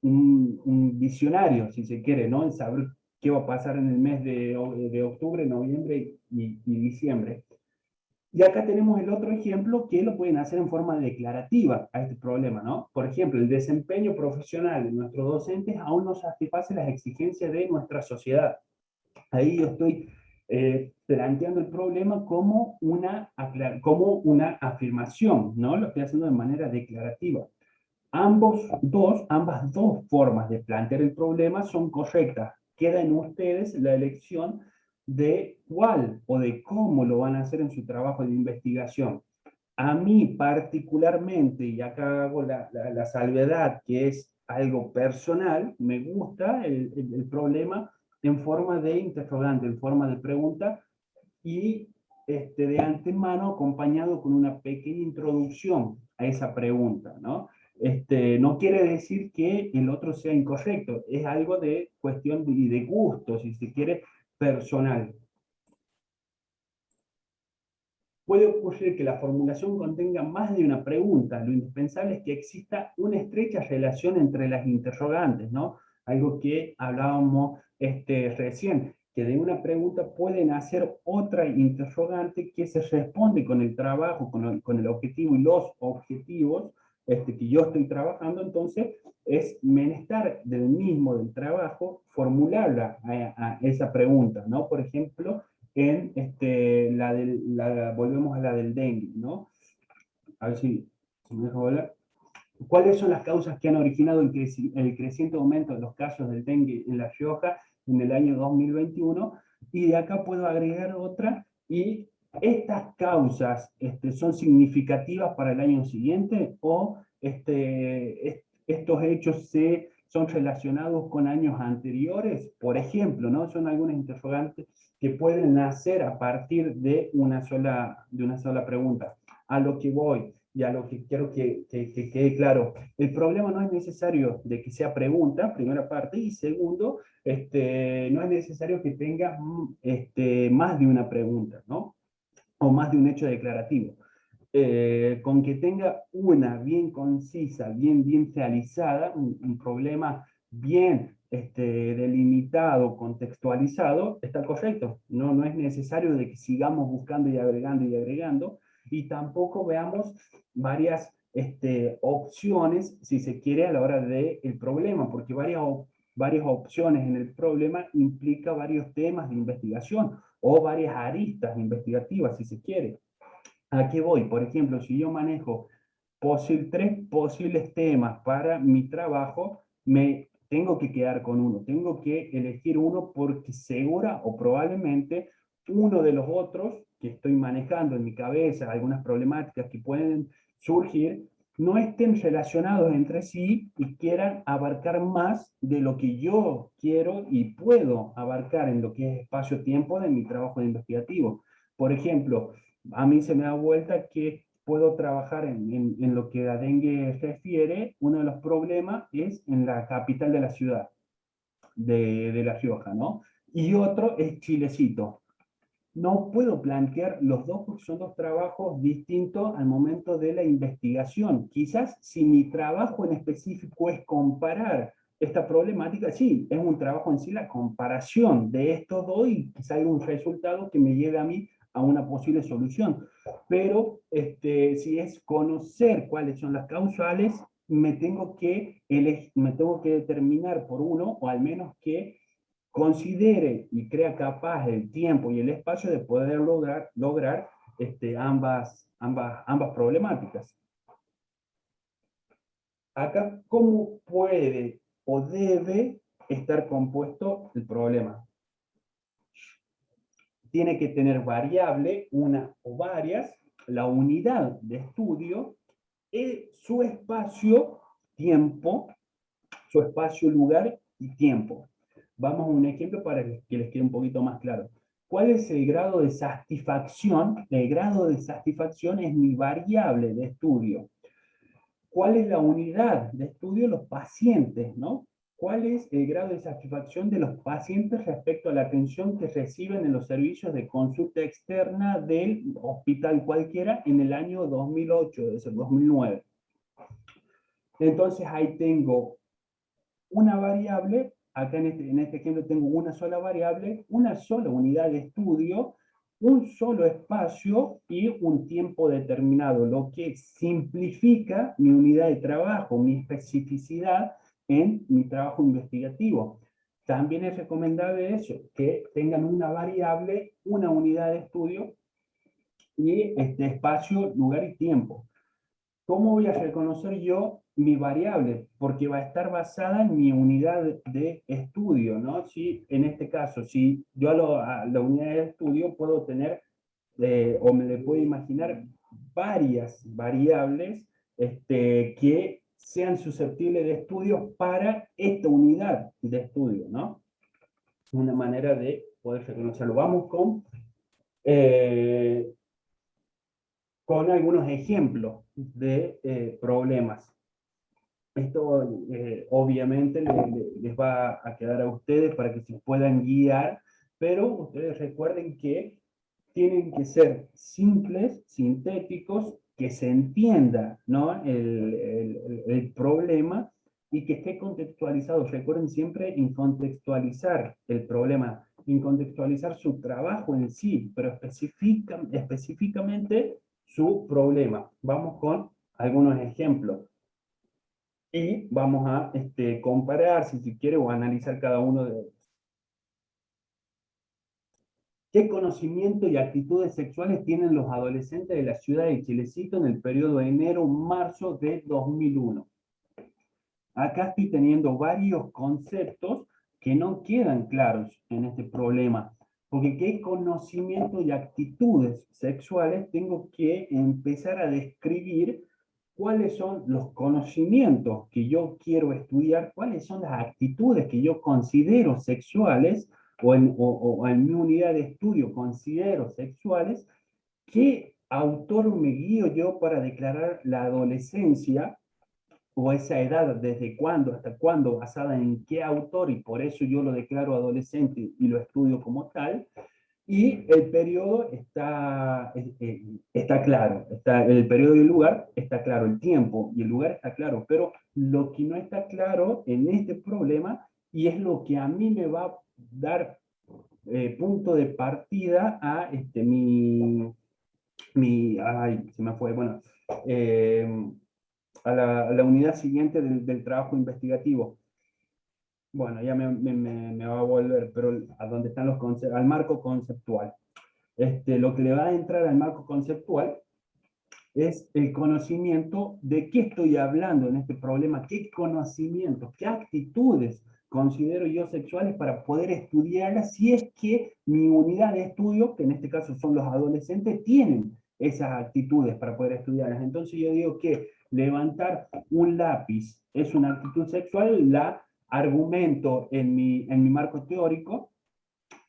un visionario, si se quiere, ¿no? En saber qué va a pasar en el mes de octubre, noviembre y diciembre. Y acá tenemos el otro ejemplo que lo pueden hacer en forma declarativa a este problema, ¿no? Por ejemplo, el desempeño profesional de nuestros docentes aún no satisface las exigencias de nuestra sociedad. Ahí yo estoy planteando el problema como una afirmación, ¿no? Lo estoy haciendo de manera declarativa. Ambas dos formas de plantear el problema son correctas. Queda en ustedes la elección de cuál o de cómo lo van a hacer en su trabajo de investigación. A mí particularmente, y acá hago la salvedad que es algo personal, me gusta el problema en forma de interrogante, en forma de pregunta, y de antemano acompañado con una pequeña introducción a esa pregunta, ¿no? No quiere decir que el otro sea incorrecto, es algo de cuestión de gusto, si se quiere, personal. Puede ocurrir que la formulación contenga más de una pregunta. Lo indispensable es que exista una estrecha relación entre las interrogantes, ¿no? Algo que hablábamos recién, que de una pregunta pueden hacer otra interrogante que se responde con el trabajo, con el objetivo y los objetivos que yo estoy trabajando. Entonces es menester del trabajo formularla a esa pregunta, ¿no? Por ejemplo, en volvemos a la del dengue, ¿no? A ver si me dejo hablar. ¿Cuáles son las causas que han originado el creciente aumento de los casos del dengue en La Rioja en el año 2021? Y de acá puedo agregar otra, y estas causas son significativas para el año siguiente, o estos hechos son relacionados con años anteriores, por ejemplo, ¿no? Son algunas interrogantes que pueden nacer a partir de una sola pregunta. A lo que voy, y a lo que quiero que quede claro. El problema no es necesario de que sea pregunta, primera parte, y segundo, no es necesario que tenga más de una pregunta, ¿no? O más de un hecho declarativo. Con que tenga una bien concisa, bien realizada, un problema bien delimitado, contextualizado, está correcto. No es necesario de que sigamos buscando y agregando, y tampoco veamos varias opciones, si se quiere, a la hora del problema, porque varias opciones en el problema implica varios temas de investigación o varias aristas investigativas, si se quiere. ¿A qué voy? Por ejemplo, si yo manejo tres posibles temas para mi trabajo, me tengo que quedar con uno, tengo que elegir uno porque segura o probablemente uno de los otros que estoy manejando en mi cabeza, algunas problemáticas que pueden surgir, no estén relacionados entre sí y quieran abarcar más de lo que yo quiero y puedo abarcar en lo que es espacio-tiempo de mi trabajo investigativo. Por ejemplo, a mí se me da vuelta que puedo trabajar en lo que a dengue refiere. Uno de los problemas es en la capital de la ciudad, de La Rioja, ¿no? Y otro es Chilecito. No puedo plantear los dos porque son dos trabajos distintos al momento de la investigación. Quizás si mi trabajo en específico es comparar esta problemática, sí, es un trabajo en sí la comparación de estos dos y quizá hay un resultado que me lleve a mí a una posible solución. Pero si es conocer cuáles son las causales, me tengo que determinar por uno, o al menos que considere y crea capaz el tiempo y el espacio de poder lograr ambas problemáticas. Acá, ¿cómo puede o debe estar compuesto el problema? Tiene que tener variable, una o varias, la unidad de estudio, su espacio, tiempo, su espacio, lugar y tiempo. Vamos a un ejemplo para que les quede un poquito más claro. ¿Cuál es el grado de satisfacción? El grado de satisfacción es mi variable de estudio. ¿Cuál es la unidad de estudio? Los pacientes, ¿no? ¿Cuál es el grado de satisfacción de los pacientes respecto a la atención que reciben en los servicios de consulta externa del hospital cualquiera en el año 2008, es el 2009? Entonces ahí tengo una variable, acá en este ejemplo tengo una sola variable, una sola unidad de estudio, un solo espacio y un tiempo determinado, lo que simplifica mi unidad de trabajo, mi especificidad en mi trabajo investigativo. También es recomendable eso, que tengan una variable, una unidad de estudio y espacio, lugar y tiempo. ¿Cómo voy a reconocer yo mi variable? Porque va a estar basada en mi unidad de estudio, ¿no? Si, en este caso, si yo a la unidad de estudio puedo tener, o me le puedo imaginar, varias variables que sean susceptibles de estudio para esta unidad de estudio, ¿no? Una manera de poder reconocerlo. Vamos con algunos ejemplos de problemas. Esto obviamente les va a quedar a ustedes para que se puedan guiar, pero ustedes recuerden que tienen que ser simples, sintéticos, que se entienda, ¿no? el problema y que esté contextualizado. Recuerden siempre en contextualizar el problema, en contextualizar su trabajo en sí, pero específicamente su problema. Vamos con algunos ejemplos. Y vamos a comparar, si se quiere, o analizar cada uno de ellos. ¿Qué conocimiento y actitudes sexuales tienen los adolescentes de la ciudad de Chilecito en el periodo de enero-marzo de 2001? Acá estoy teniendo varios conceptos que no quedan claros en este problema, porque qué conocimiento y actitudes sexuales tengo que empezar a describir cuáles son los conocimientos que yo quiero estudiar, cuáles son las actitudes que yo considero sexuales o en mi unidad de estudio considero sexuales, que autor me guío yo para declarar la adolescencia o esa edad, desde cuándo hasta cuándo, basada en qué autor, y por eso yo lo declaro adolescente y lo estudio como tal. Y el periodo está claro, el periodo y el lugar está claro, el tiempo y el lugar está claro, pero lo que no está claro en este problema, y es lo que a mí me va a dar punto de partida a ay, se me fue, bueno, a la unidad siguiente del trabajo investigativo. Bueno, ya me va a volver, pero a donde están los conceptos, al marco conceptual. Lo que le va a entrar al marco conceptual es el conocimiento de qué estoy hablando en este problema, qué conocimientos, qué actitudes considero yo sexuales para poder estudiarlas si es que mi unidad de estudio, que en este caso son los adolescentes, tienen esas actitudes para poder estudiarlas. Entonces yo digo que levantar un lápiz es una actitud sexual, la argumento en mi marco teórico,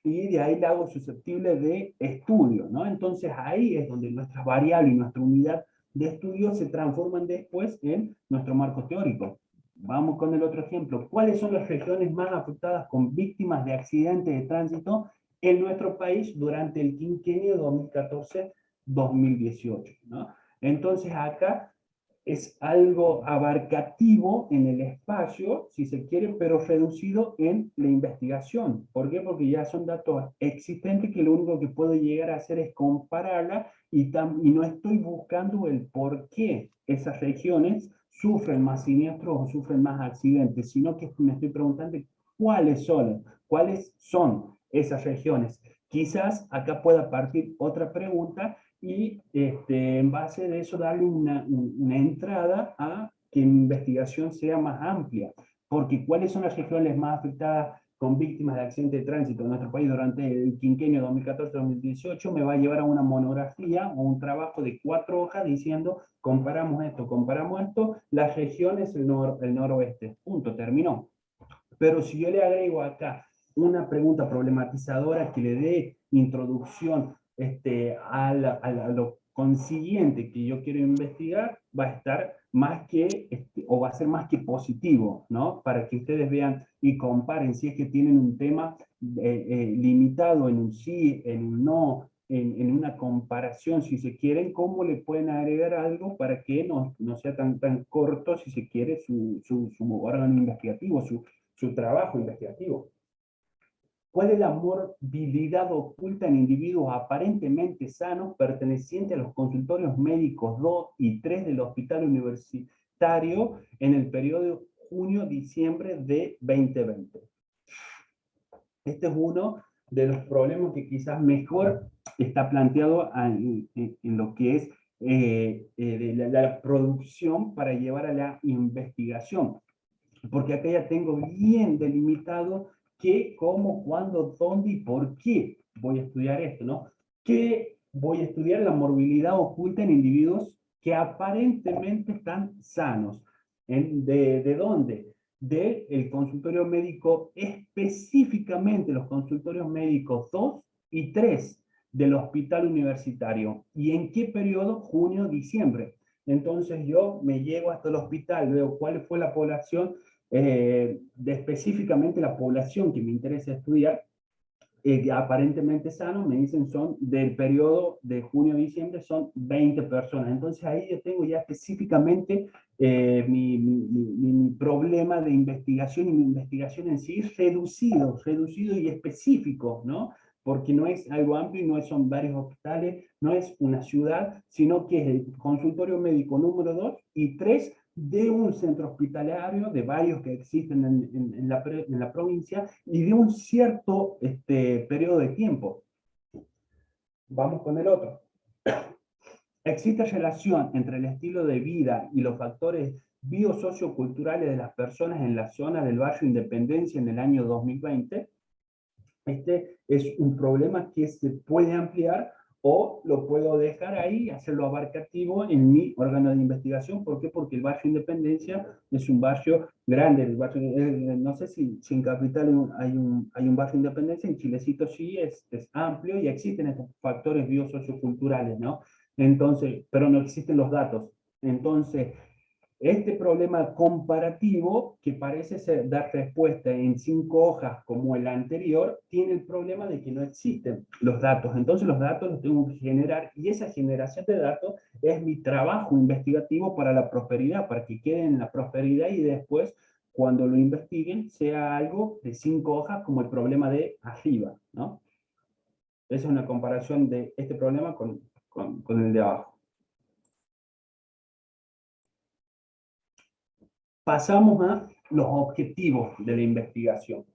y de ahí la hago susceptible de estudio, ¿no? Entonces ahí es donde nuestras variables y nuestra unidad de estudio se transforman después en nuestro marco teórico. Vamos con el otro ejemplo. ¿Cuáles son las regiones más afectadas con víctimas de accidentes de tránsito en nuestro país durante el quinquenio 2014-2018, ¿no? Entonces acá es algo abarcativo en el espacio, si se quiere, pero reducido en la investigación. ¿Por qué? Porque ya son datos existentes que lo único que puedo llegar a hacer es compararla y no estoy buscando el por qué esas regiones sufren más siniestros o sufren más accidentes, sino que me estoy preguntando cuáles son esas regiones. Quizás acá pueda partir otra pregunta y en base de eso darle una entrada a que mi investigación sea más amplia. Porque ¿cuáles son las regiones más afectadas con víctimas de accidentes de tránsito en nuestro país durante el quinquenio 2014-2018? Me va a llevar a una monografía o un trabajo de 4 hojas diciendo comparamos esto, las regiones el noroeste. Punto, terminó. Pero si yo le agrego acá una pregunta problematizadora que le dé introducción a lo consiguiente que yo quiero investigar, va a estar más que, o va a ser más que positivo, ¿no? Para que ustedes vean y comparen si es que tienen un tema limitado en un sí, en un no, en una comparación, si se quieren, cómo le pueden agregar algo para que no sea tan corto, si se quiere, su órgano investigativo, su trabajo investigativo. ¿Cuál es la morbilidad oculta en individuos aparentemente sanos pertenecientes a los consultorios médicos 2 y 3 del Hospital Universitario en el periodo junio-diciembre de 2020? Este es uno de los problemas que quizás mejor está planteado en lo que es la producción para llevar a la investigación. Porque acá ya tengo bien delimitado qué, cómo, cuándo, dónde y por qué voy a estudiar esto, ¿no? Que voy a estudiar la morbilidad oculta en individuos que aparentemente están sanos. ¿De dónde? Del consultorio médico, específicamente los consultorios médicos 2 y 3 del hospital universitario. ¿Y en qué periodo? Junio, diciembre. Entonces yo me llego hasta el hospital, veo cuál fue la población, específicamente la población que me interesa estudiar, que aparentemente sano, me dicen son del periodo de junio a diciembre, son 20 personas. Entonces ahí yo tengo ya específicamente mi problema de investigación y mi investigación en sí reducido y específico, ¿no? Porque no es algo amplio y no son varios hospitales, no es una ciudad, sino que es el consultorio médico número 2 y 3 de un centro hospitalario, de varios que existen en la provincia, y de un cierto periodo de tiempo. Vamos con el otro. ¿Existe relación entre el estilo de vida y los factores biosocioculturales de las personas en la zona del barrio Independencia en el año 2020? Este es un problema que se puede ampliar o lo puedo dejar ahí, hacerlo abarcativo en mi órgano de investigación. ¿Por qué? Porque el barrio Independencia es un barrio grande. No sé si en Capital hay un barrio Independencia, en Chilecito sí es amplio y existen estos factores biosocioculturales, ¿no? Entonces, pero no existen los datos. Entonces, este problema comparativo, que parece dar respuesta en 5 hojas como el anterior, tiene el problema de que no existen los datos. Entonces los datos los tengo que generar, y esa generación de datos es mi trabajo investigativo para la prosperidad, para que quede en la prosperidad y después, cuando lo investiguen, sea algo de 5 hojas como el problema de arriba, ¿no? Esa es una comparación de este problema con el de abajo. Pasamos a los objetivos de la investigación.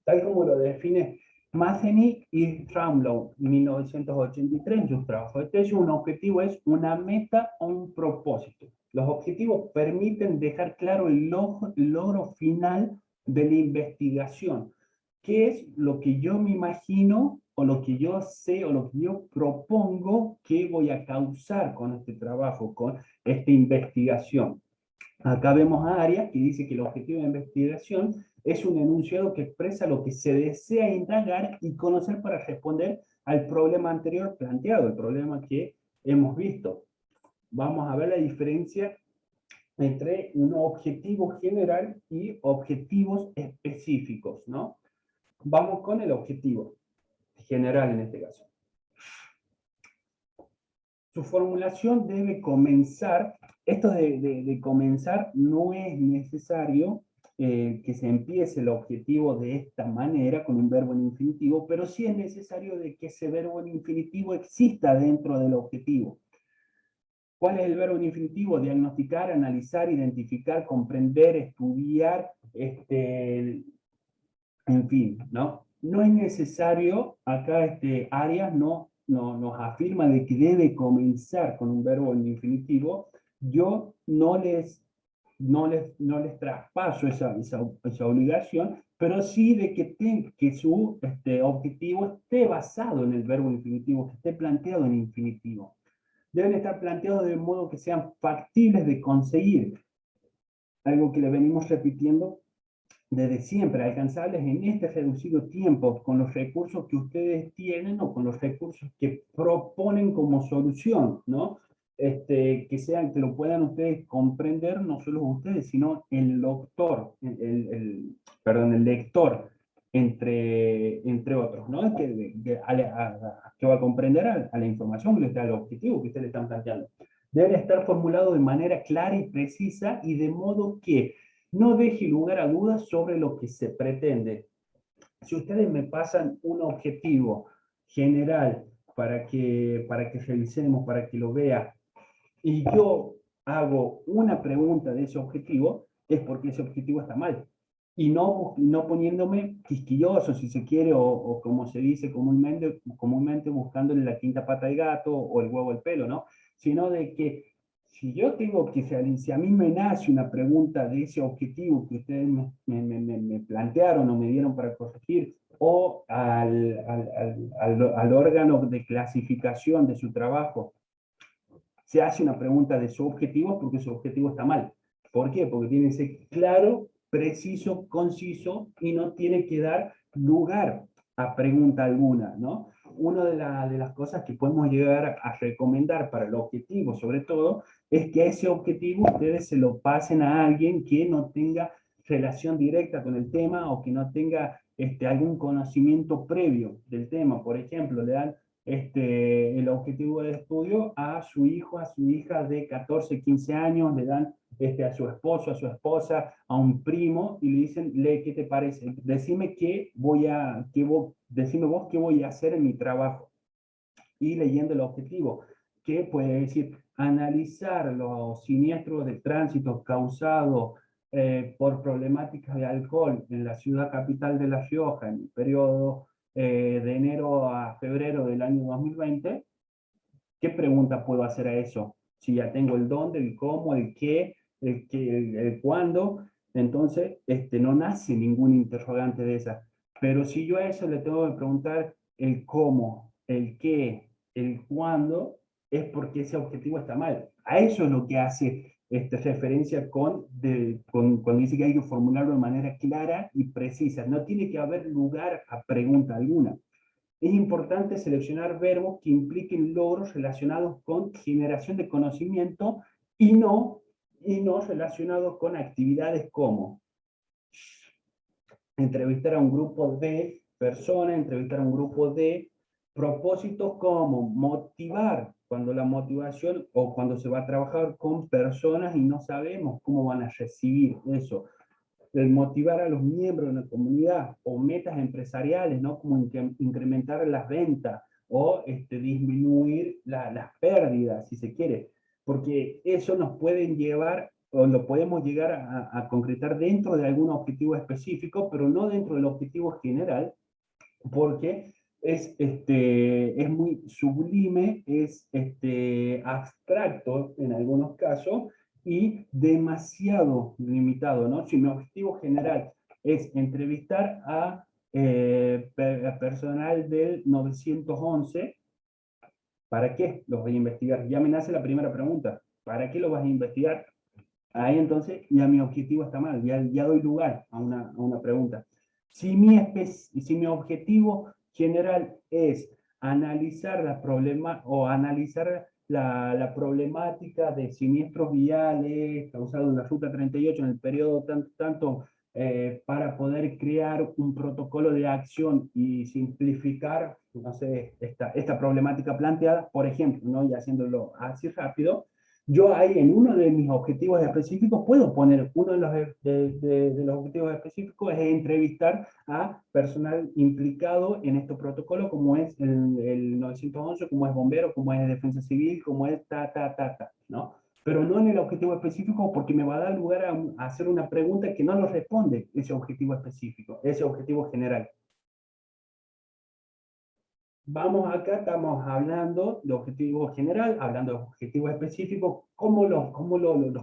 Tal como lo define Matheny y Tramlow en 1983 en sus trabajos de tesis, un objetivo es una meta o un propósito. Los objetivos permiten dejar claro el logro final de la investigación. ¿Qué es lo que yo me imagino, o lo que yo sé, o lo que yo propongo que voy a causar con este trabajo, con esta investigación? Acá vemos a Arias, que dice que el objetivo de investigación es un enunciado que expresa lo que se desea indagar y conocer para responder al problema anterior planteado, el problema que hemos visto. Vamos a ver la diferencia entre un objetivo general y objetivos específicos, ¿no? Vamos con el objetivo general en este caso. Su formulación debe comenzar. Esto de comenzar no es necesario que se empiece el objetivo de esta manera, con un verbo en infinitivo, pero sí es necesario de que ese verbo en infinitivo exista dentro del objetivo. ¿Cuál es el verbo en infinitivo? Diagnosticar, analizar, identificar, comprender, estudiar, en fin, ¿no? No es necesario, acá Arias nos afirma de que debe comenzar con un verbo en infinitivo. Yo no les traspaso esa obligación, pero sí de que su objetivo esté basado en el verbo infinitivo, que esté planteado en infinitivo. Deben estar planteados de modo que sean factibles de conseguir, algo que le venimos repitiendo desde siempre, alcanzables en este reducido tiempo, con los recursos que ustedes tienen o con los recursos que proponen como solución, ¿no? Que lo puedan ustedes comprender, no solo ustedes, sino el lector, el lector, entre otros, ¿no? Que va a comprender a la información que les da, al objetivo que ustedes le están planteando. Debe estar formulado de manera clara y precisa, y de modo que no deje lugar a dudas sobre lo que se pretende. Si ustedes me pasan un objetivo general para que revisemos, para que lo vea, y yo hago una pregunta de ese objetivo, es porque ese objetivo está mal. Y no poniéndome quisquilloso, si se quiere, o como se dice comúnmente buscándole la quinta pata al gato o el huevo al pelo, ¿no? Sino de que si yo tengo que si a mí me nace una pregunta de ese objetivo que ustedes me plantearon o me dieron para corregir, o al órgano de clasificación de su trabajo, se hace una pregunta de su objetivo, porque su objetivo está mal. ¿Por qué? Porque tiene que ser claro, preciso, conciso, y no tiene que dar lugar a pregunta alguna, ¿no? Una de las cosas que podemos llegar a recomendar para el objetivo, sobre todo, es que ese objetivo ustedes se lo pasen a alguien que no tenga relación directa con el tema, o que no tenga algún conocimiento previo del tema. Por ejemplo, le dan el objetivo de estudio a su hijo, a su hija de 14, 15 años, le dan a su esposo, a su esposa, a un primo, y le dicen, lee, ¿qué te parece? Decime decime vos qué voy a hacer en mi trabajo. Y leyendo el objetivo, que puede decir, analizar los siniestros de tránsito causados por problemáticas de alcohol en la ciudad capital de La Rioja en el periodo de enero a febrero del año 2020, ¿qué pregunta puedo hacer a eso? Si ya tengo el dónde, el cómo, el qué, el cuándo, entonces no nace ningún interrogante de esa. Pero si yo a eso le tengo que preguntar el cómo, el qué, el cuándo, es porque ese objetivo está mal. A eso es lo que hace referencia cuando dice que hay que formularlo de manera clara y precisa. No tiene que haber lugar a pregunta alguna. es importante seleccionar verbos que impliquen logros relacionados con generación de conocimiento y no relacionados con actividades como entrevistar a un grupo de personas, entrevistar a un grupo de propósitos como motivar, cuando la motivación o cuando se va a trabajar con personas y no sabemos cómo van a recibir eso. El motivar a los miembros de una comunidad o metas empresariales, ¿no? Como incrementar las ventas o disminuir las pérdidas, si se quiere, porque eso nos puede llevar o lo podemos llegar a concretar dentro de algún objetivo específico, pero no dentro del objetivo general, porque es muy sublime, es abstracto en algunos casos y demasiado limitado, ¿no? Si mi objetivo general es entrevistar a personal del 911, ¿para qué los voy a investigar? Ya me nace la primera pregunta, ¿para qué los vas a investigar? Ahí entonces ya mi objetivo está mal, ya doy lugar a una pregunta. Si mi objetivo general es analizar la problemática de siniestros viales causados en la Ruta 38 en el periodo tanto para poder crear un protocolo de acción y simplificar, no sé, esta problemática planteada, por ejemplo, ¿no? Y haciéndolo así rápido, yo ahí en uno de mis objetivos específicos puedo poner, uno de los objetivos específicos es entrevistar a personal implicado en este protocolo, como es el 911, como es bombero, como es defensa civil, como es ¿no? Pero no en el objetivo específico porque me va a dar lugar a hacer una pregunta que no lo responde ese objetivo específico, ese objetivo general. Vamos acá, estamos hablando de objetivo general, hablando de objetivo específico, ¿cómo los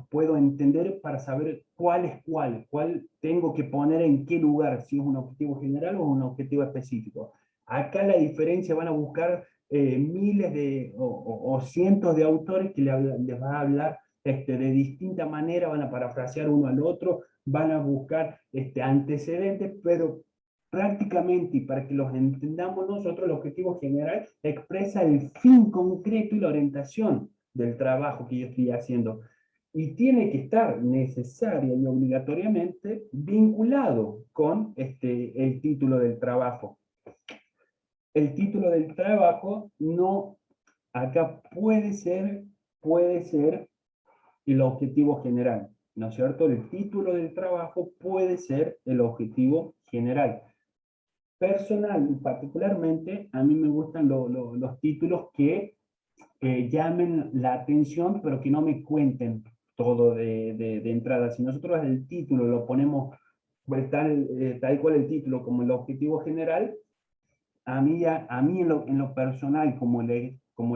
puedo entender para saber cuál es cuál tengo que poner en qué lugar, si es un objetivo general o un objetivo específico? Acá la diferencia van a buscar miles o cientos de autores que les va a hablar de distinta manera, van a parafrasear uno al otro, van a buscar antecedentes, pero prácticamente, y para que los entendamos nosotros, el objetivo general expresa el fin concreto y la orientación del trabajo que yo estoy haciendo. Y tiene que estar necesaria y obligatoriamente vinculado con el título del trabajo. El título del trabajo no, acá puede ser el objetivo general, ¿no es cierto? El título del trabajo puede ser el objetivo general. Personal y particularmente, a mí me gustan los títulos que llamen la atención, pero que no me cuenten todo de entrada. Si nosotros el título lo ponemos pues, tal cual el título como el objetivo general, a mí en lo personal como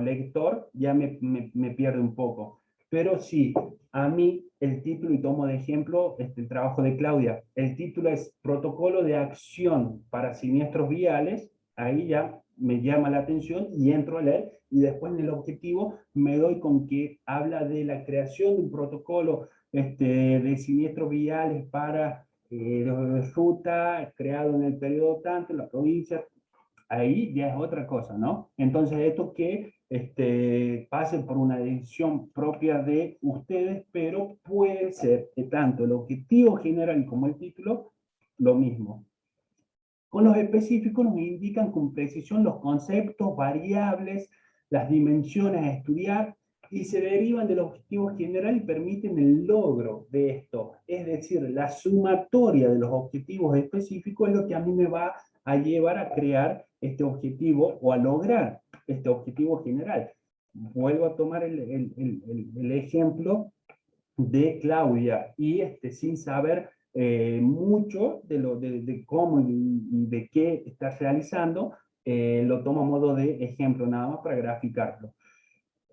lector ya me pierde un poco. Pero sí, a mí el título, y tomo de ejemplo el trabajo de Claudia, el título es Protocolo de Acción para Siniestros Viales, ahí ya me llama la atención y entro a leer, y después en el objetivo me doy con que habla de la creación de un protocolo de siniestros viales para ruta creado en el periodo tanto en la provincia. Ahí ya es otra cosa, ¿no? Entonces, esto que pase por una decisión propia de ustedes, pero puede ser que tanto el objetivo general como el título, lo mismo. Con los específicos nos indican con precisión los conceptos, variables, las dimensiones a estudiar, y se derivan del objetivo general y permiten el logro de esto. Es decir, la sumatoria de los objetivos específicos es lo que a mí me va a llevar a crear este objetivo o a lograr este objetivo general. Vuelvo a tomar el ejemplo de Claudia y sin saber mucho de cómo y de qué está realizando, lo tomo a modo de ejemplo nada más para graficarlo.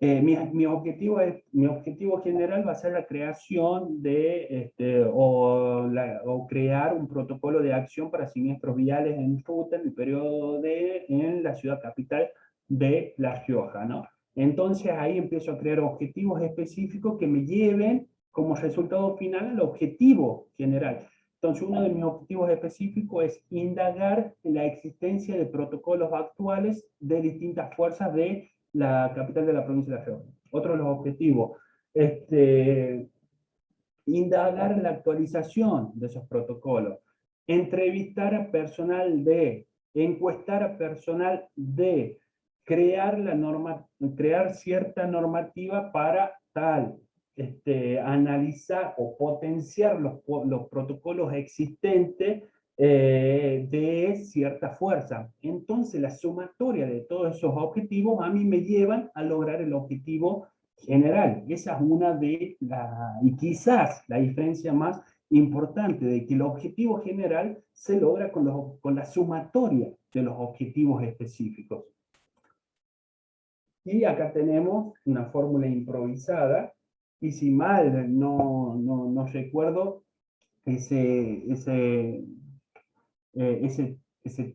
Mi objetivo general va a ser la creación de, o crear un protocolo de acción para siniestros viales en ruta en el periodo en la ciudad capital de La Rioja, ¿no? Entonces ahí empiezo a crear objetivos específicos que me lleven como resultado final al objetivo general. Entonces, uno de mis objetivos específicos es indagar en la existencia de protocolos actuales de distintas fuerzas de la capital de la provincia de La Rioja. Otro de los objetivos, indagar en la actualización de esos protocolos, entrevistar a personal de, encuestar a personal de, crear cierta normativa para tal, analizar o potenciar los protocolos existentes de cierta fuerza. Entonces, la sumatoria de todos esos objetivos a mí me llevan a lograr el objetivo general. Esa es una de y quizás la diferencia más importante, de que el objetivo general se logra con la sumatoria de los objetivos específicos. Y acá tenemos una fórmula improvisada, y si mal no recuerdo, ese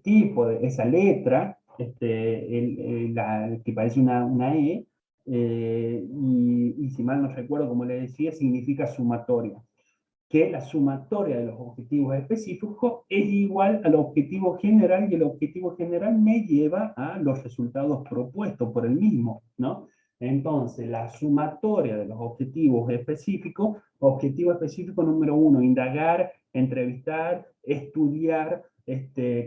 tipo, esa letra, que parece una E, y si mal no recuerdo, como le decía, significa sumatoria. Que la sumatoria de los objetivos específicos es igual al objetivo general, y el objetivo general me lleva a los resultados propuestos por el mismo, ¿no? Entonces, la sumatoria de los objetivos específicos, objetivo específico número 1, indagar, entrevistar, estudiar,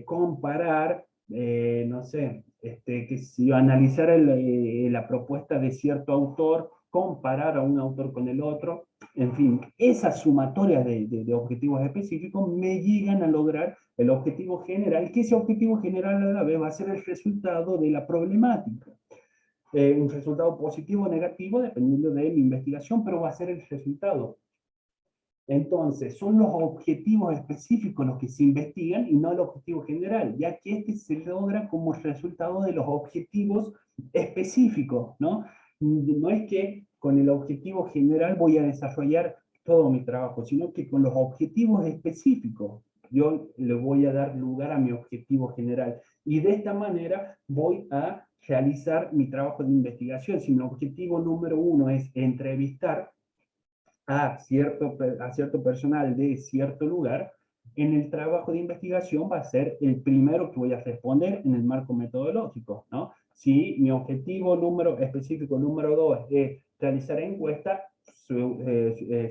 comparar, no sé, que si analizar la propuesta de cierto autor, comparar a un autor con el otro, en fin, esas sumatorias de objetivos específicos me llegan a lograr el objetivo general, que ese objetivo general a la vez va a ser el resultado de la problemática. Un resultado positivo o negativo dependiendo de mi investigación, pero va a ser el resultado. Entonces, son los objetivos específicos los que se investigan y no el objetivo general, ya que se logra como resultado de los objetivos específicos, ¿no? No es que con el objetivo general voy a desarrollar todo mi trabajo, sino que con los objetivos específicos yo le voy a dar lugar a mi objetivo general. Y de esta manera voy a realizar mi trabajo de investigación. Si mi objetivo número 1 es entrevistar a cierto personal de cierto lugar, en el trabajo de investigación va a ser el primero que voy a responder en el marco metodológico, ¿no? Si mi objetivo específico número 2 es realizar encuesta,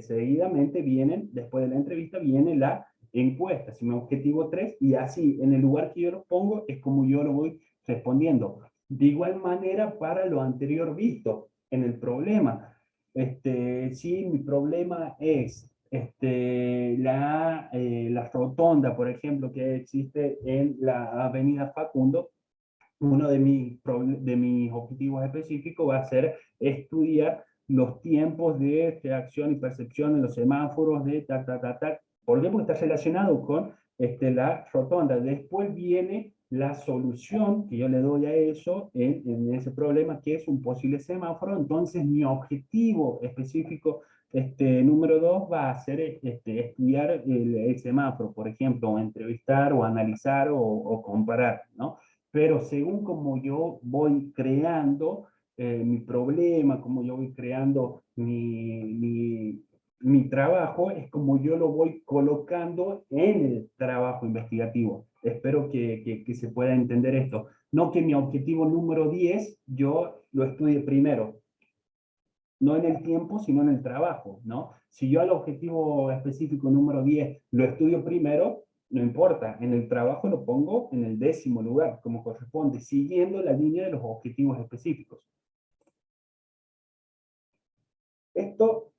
seguidamente después de la entrevista, viene la encuesta. Si mi objetivo 3, y así, en el lugar que yo lo pongo, es como yo lo voy respondiendo. De igual manera, para lo anterior visto en el problema, si mi problema es la rotonda, por ejemplo, que existe en la avenida Facundo, uno de mis objetivos específicos va a ser estudiar los tiempos de reacción y percepción en los semáforos de ¿Por qué? Porque está relacionado con la rotonda. Después viene la solución que yo le doy a eso en ese problema, que es un posible semáforo. Entonces, mi objetivo específico número 2 va a ser estudiar el semáforo, por ejemplo, o entrevistar, o analizar, o comparar, ¿no? Pero según como yo voy creando mi problema, como yo voy creando mi trabajo, es como yo lo voy colocando en el trabajo investigativo. Espero que se pueda entender esto. No que mi objetivo número 10 yo lo estudie primero, no en el tiempo, sino en el trabajo, ¿no? Si yo al objetivo específico número 10 lo estudio primero, no importa, en el trabajo lo pongo en el 10º lugar, como corresponde, siguiendo la línea de los objetivos específicos. Esto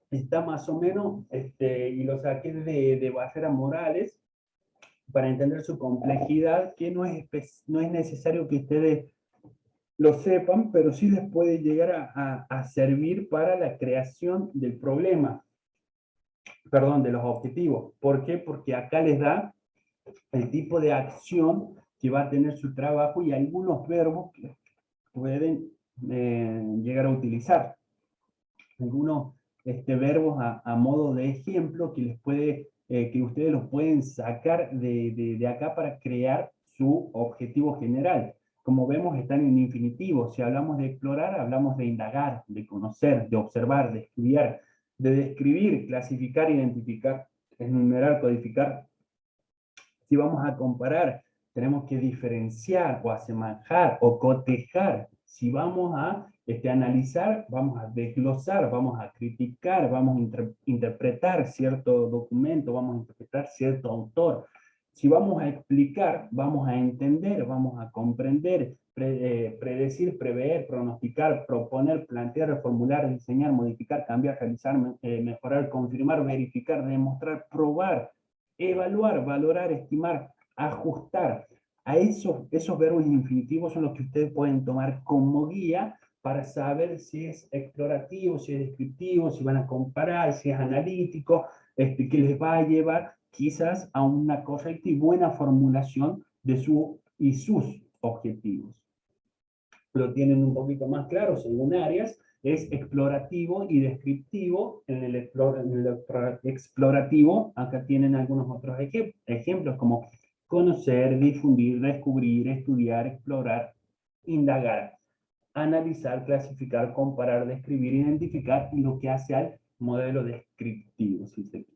está más o menos, y lo saqué de Barrera Morales, para entender su complejidad, que no es necesario que ustedes lo sepan, pero sí les puede llegar a servir para la creación del problema, perdón, de los objetivos. ¿Por qué? Porque acá les da el tipo de acción que va a tener su trabajo y algunos verbos que pueden llegar a utilizar. Algunos verbos a modo de ejemplo que les puede, que ustedes los pueden sacar de acá para crear su objetivo general. Como vemos, están en infinitivo. Si hablamos de explorar, hablamos de indagar, de conocer, de observar, de estudiar, de describir, clasificar, identificar, enumerar, codificar. Si vamos a comparar, tenemos que diferenciar o asemejar o cotejar. Si vamos a analizar, vamos a desglosar, vamos a criticar, vamos a interpretar cierto documento, vamos a interpretar cierto autor. Si vamos a explicar, vamos a entender, vamos a comprender, predecir, prever, pronosticar, proponer, plantear, reformular, diseñar, modificar, cambiar, realizar, mejorar, confirmar, verificar, demostrar, probar, evaluar, valorar, estimar, ajustar. A esos verbos infinitivos son los que ustedes pueden tomar como guía para saber si es explorativo, si es descriptivo, si van a comparar, si es analítico, que les va a llevar quizás a una correcta y buena formulación de sus objetivos. Lo tienen un poquito más claro según áreas, es explorativo y descriptivo. En el explorativo, acá tienen algunos otros ejemplos como conocer, difundir, descubrir, estudiar, explorar, indagar, analizar, clasificar, comparar, describir, identificar, y lo que hace al modelo descriptivo, si se quiere.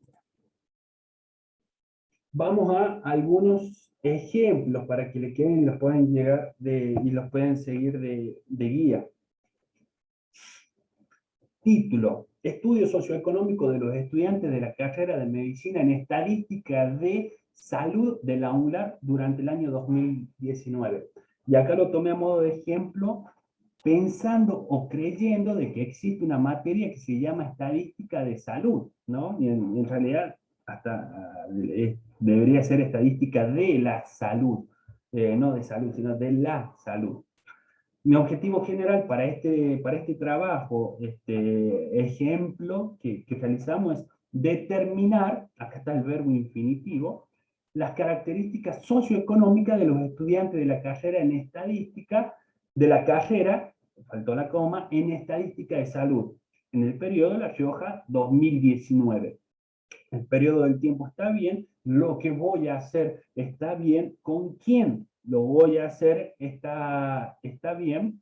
Vamos a algunos ejemplos para que le queden y los pueden llegar y los pueden seguir de guía. Título: Estudio socioeconómico de los estudiantes de la carrera de medicina en estadística de salud de la UNLAR durante el año 2019. Y acá lo tomé a modo de ejemplo, pensando o creyendo de que existe una materia que se llama estadística de salud, ¿no? Y en realidad hasta debería ser estadística de la salud, no de salud, sino de la salud. Mi objetivo general para este trabajo, ejemplo que realizamos, es determinar, acá está el verbo infinitivo, las características socioeconómicas de los estudiantes de la carrera en estadística, de la carrera, faltó la coma, en estadística de salud, en el periodo de La Rioja 2019. El periodo del tiempo está bien, lo que voy a hacer está bien, ¿con quién lo voy a hacer? Está bien.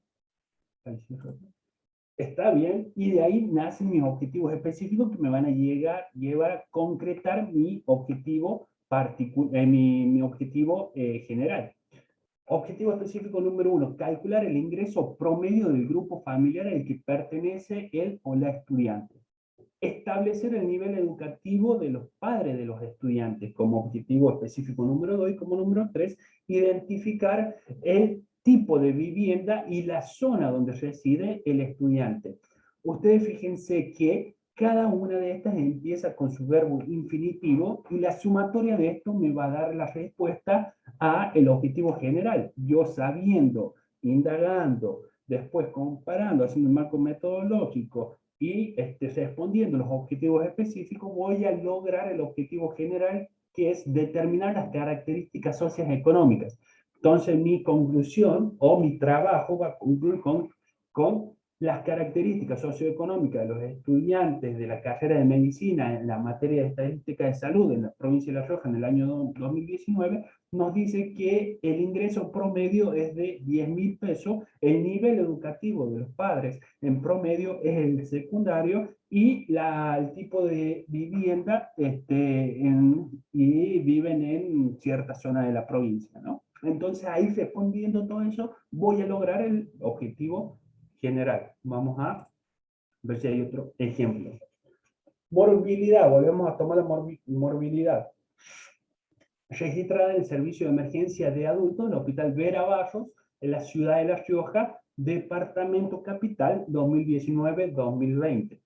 Está bien, y de ahí nacen mis objetivos específicos que me van a llevar a concretar mi objetivo, mi objetivo general. Objetivo específico número 1, calcular el ingreso promedio del grupo familiar al que pertenece él o la estudiante. Establecer el nivel educativo de los padres de los estudiantes como objetivo específico número 2, y como número 3, identificar el tipo de vivienda y la zona donde reside el estudiante. Ustedes fíjense que cada una de estas empieza con su verbo infinitivo y la sumatoria de esto me va a dar la respuesta a el objetivo general. Yo sabiendo, indagando, después comparando, haciendo un marco metodológico, y respondiendo los objetivos específicos, voy a lograr el objetivo general, que es determinar las características socioeconómicas. Entonces, mi conclusión o mi trabajo va a concluir con las características socioeconómicas de los estudiantes de la carrera de medicina en la materia de estadística de salud en la provincia de La Rioja en el año 2019, nos dice que el ingreso promedio es de 10.000 pesos, el nivel educativo de los padres en promedio es el secundario, y el tipo de vivienda, y viven en cierta zona de la provincia, ¿no? Entonces ahí, respondiendo todo eso, voy a lograr el objetivo general. Vamos a ver si hay otro ejemplo. Morbilidad, volvemos a tomar la morbilidad. Registrada en el servicio de emergencia de adultos del Hospital Vera Barros, en la ciudad de La Rioja, departamento capital, 2019-2020.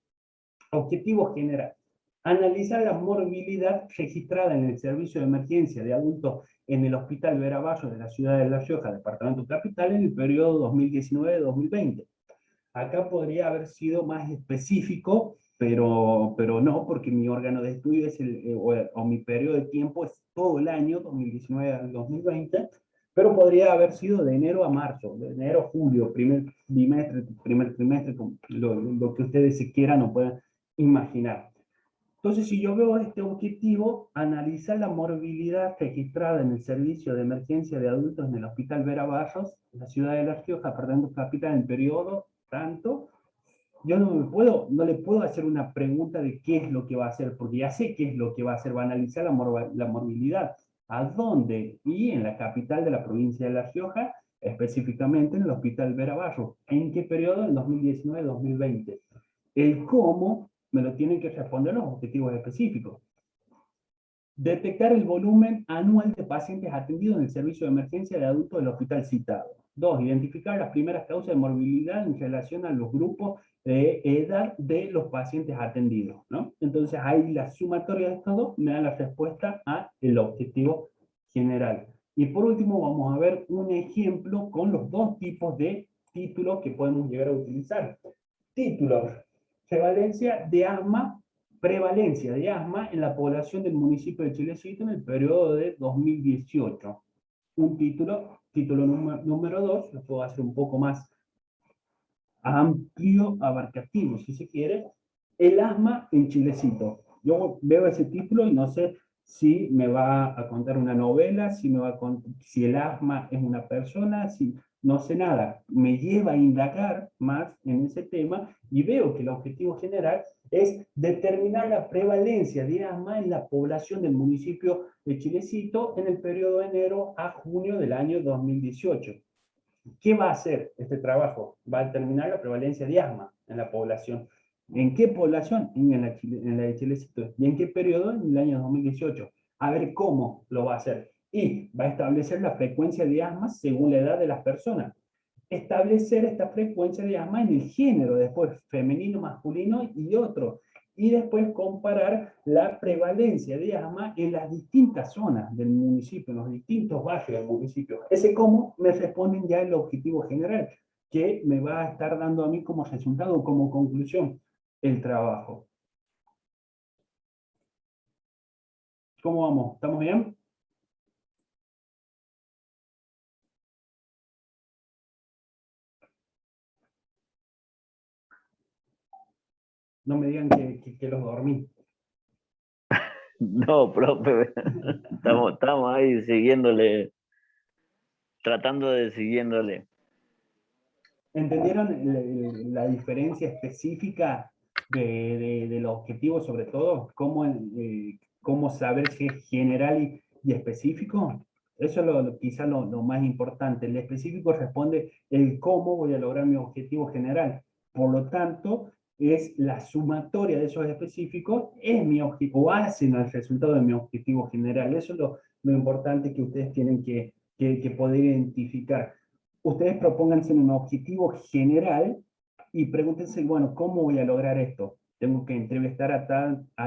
Objetivo general: analizar la morbilidad registrada en el servicio de emergencia de adultos en el Hospital Vera Barros de la ciudad de La Rioja, departamento capital, en el periodo 2019-2020. Acá podría haber sido más específico, pero no, porque mi órgano de estudio es o mi periodo de tiempo es todo el año, 2019 al 2020, pero podría haber sido de enero a marzo, de enero a julio, primer trimestre, lo que ustedes se quieran o puedan imaginar. Entonces, si yo veo este objetivo, analizar la morbilidad registrada en el servicio de emergencia de adultos en el Hospital Vera Barros, en la ciudad de La Rioja, departamento capital, en el periodo tanto, yo no le puedo hacer una pregunta de qué es lo que va a hacer, porque ya sé qué es lo que va a hacer, va a analizar la morbilidad. ¿A dónde? Y en la capital de la provincia de La Rioja, específicamente en el Hospital Vera Barros. ¿En qué periodo? En 2019-2020. El cómo me lo tienen que responder los objetivos específicos. Detectar el volumen anual de pacientes atendidos en el servicio de emergencia de adultos del hospital citado. 2. Identificar las primeras causas de morbilidad en relación a los grupos de edad de los pacientes atendidos, ¿no? Entonces ahí la sumatoria de estos dos me da la respuesta a el objetivo general. Y por último vamos a ver un ejemplo con los dos tipos de títulos que podemos llegar a utilizar. Títulos: prevalencia de asma en la población del municipio de Chilecito en el periodo de 2018. Un título número 2, lo puedo hacer un poco más amplio, abarcativo, si se quiere, el asma en Chilecito. Yo veo ese título y no sé si me va a contar una novela, si el asma es una persona, si no sé nada. Me lleva a indagar más en ese tema y veo que el objetivo general es determinar la prevalencia de asma en la población del municipio de Chilecito en el periodo de enero a junio del año 2018. ¿Qué va a hacer este trabajo? Va a determinar la prevalencia de asma en la población. ¿En qué población? En la de Chilecito. ¿Y en qué periodo? En el año 2018. A ver cómo lo va a hacer. Y va a establecer la frecuencia de asma según la edad de las personas. Establecer esta frecuencia de asma en el género, después femenino, masculino y otro. Y después comparar la prevalencia de asma en las distintas zonas del municipio, en los distintos barrios del municipio. Ese cómo me responden ya el objetivo general, que me va a estar dando a mí como resultado, como conclusión, el trabajo. ¿Cómo vamos? ¿Estamos bien? No me digan que los dormí. No, profe, estamos ahí siguiéndole, tratando de siguiéndole. ¿Entendieron la diferencia específica del objetivo, sobre todo? ¿Cómo saber si es general y específico? Eso es quizá lo más importante. El específico responde el cómo voy a lograr mi objetivo general. Por lo tanto, es la sumatoria de esos específicos, es mi objetivo, o hacen el resultado de mi objetivo general. Eso es lo importante que ustedes tienen que poder identificar. Ustedes propónganse un objetivo general y pregúntense, bueno, ¿cómo voy a lograr esto? Tengo que entrevistar a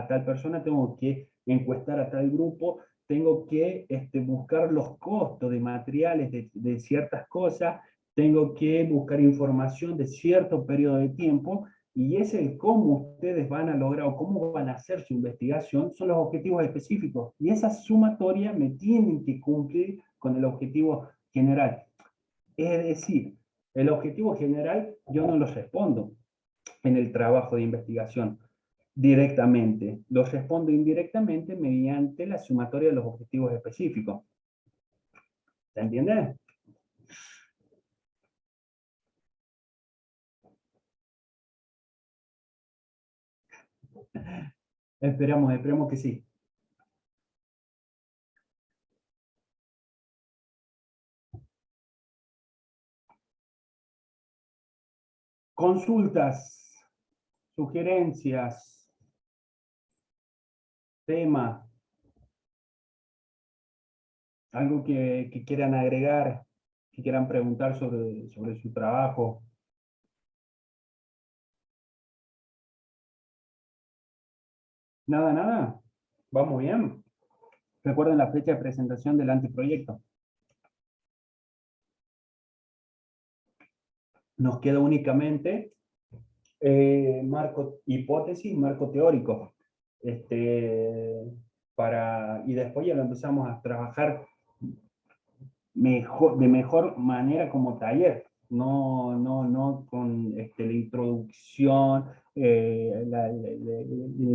tal persona, tengo que encuestar a tal grupo, tengo que buscar los costos de materiales de ciertas cosas, tengo que buscar información de cierto periodo de tiempo, y es el cómo ustedes van a lograr o cómo van a hacer su investigación, son los objetivos específicos. Y esa sumatoria me tienen que cumplir con el objetivo general. Es decir, el objetivo general yo no lo respondo en el trabajo de investigación directamente, lo respondo indirectamente mediante la sumatoria de los objetivos específicos. ¿Se entiende? Esperemos que sí. Consultas, sugerencias, tema, algo que quieran agregar, que quieran preguntar sobre su trabajo. Nada, nada. Vamos bien. Recuerden la fecha de presentación del anteproyecto. Nos queda únicamente marco hipótesis, marco teórico. Y después ya lo empezamos a trabajar de mejor manera como taller, no con la introducción, el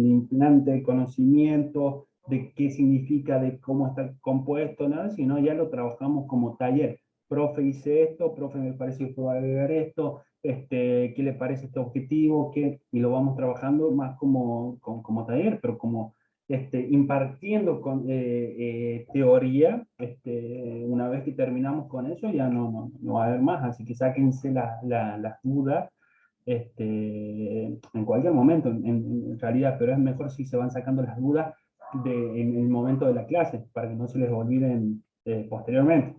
implante de conocimiento, de qué significa, de cómo está compuesto, nada, sino ya lo trabajamos como taller. profe hice esto, profe me parece que puedo agregar esto, ¿qué le parece este objetivo? Y lo vamos trabajando más como taller, pero como impartiendo con teoría. Una vez que terminamos con eso ya no va a haber más, así que sáquense las dudas en cualquier momento, en realidad, pero es mejor si se van sacando las dudas en el momento de la clase, para que no se les olviden posteriormente.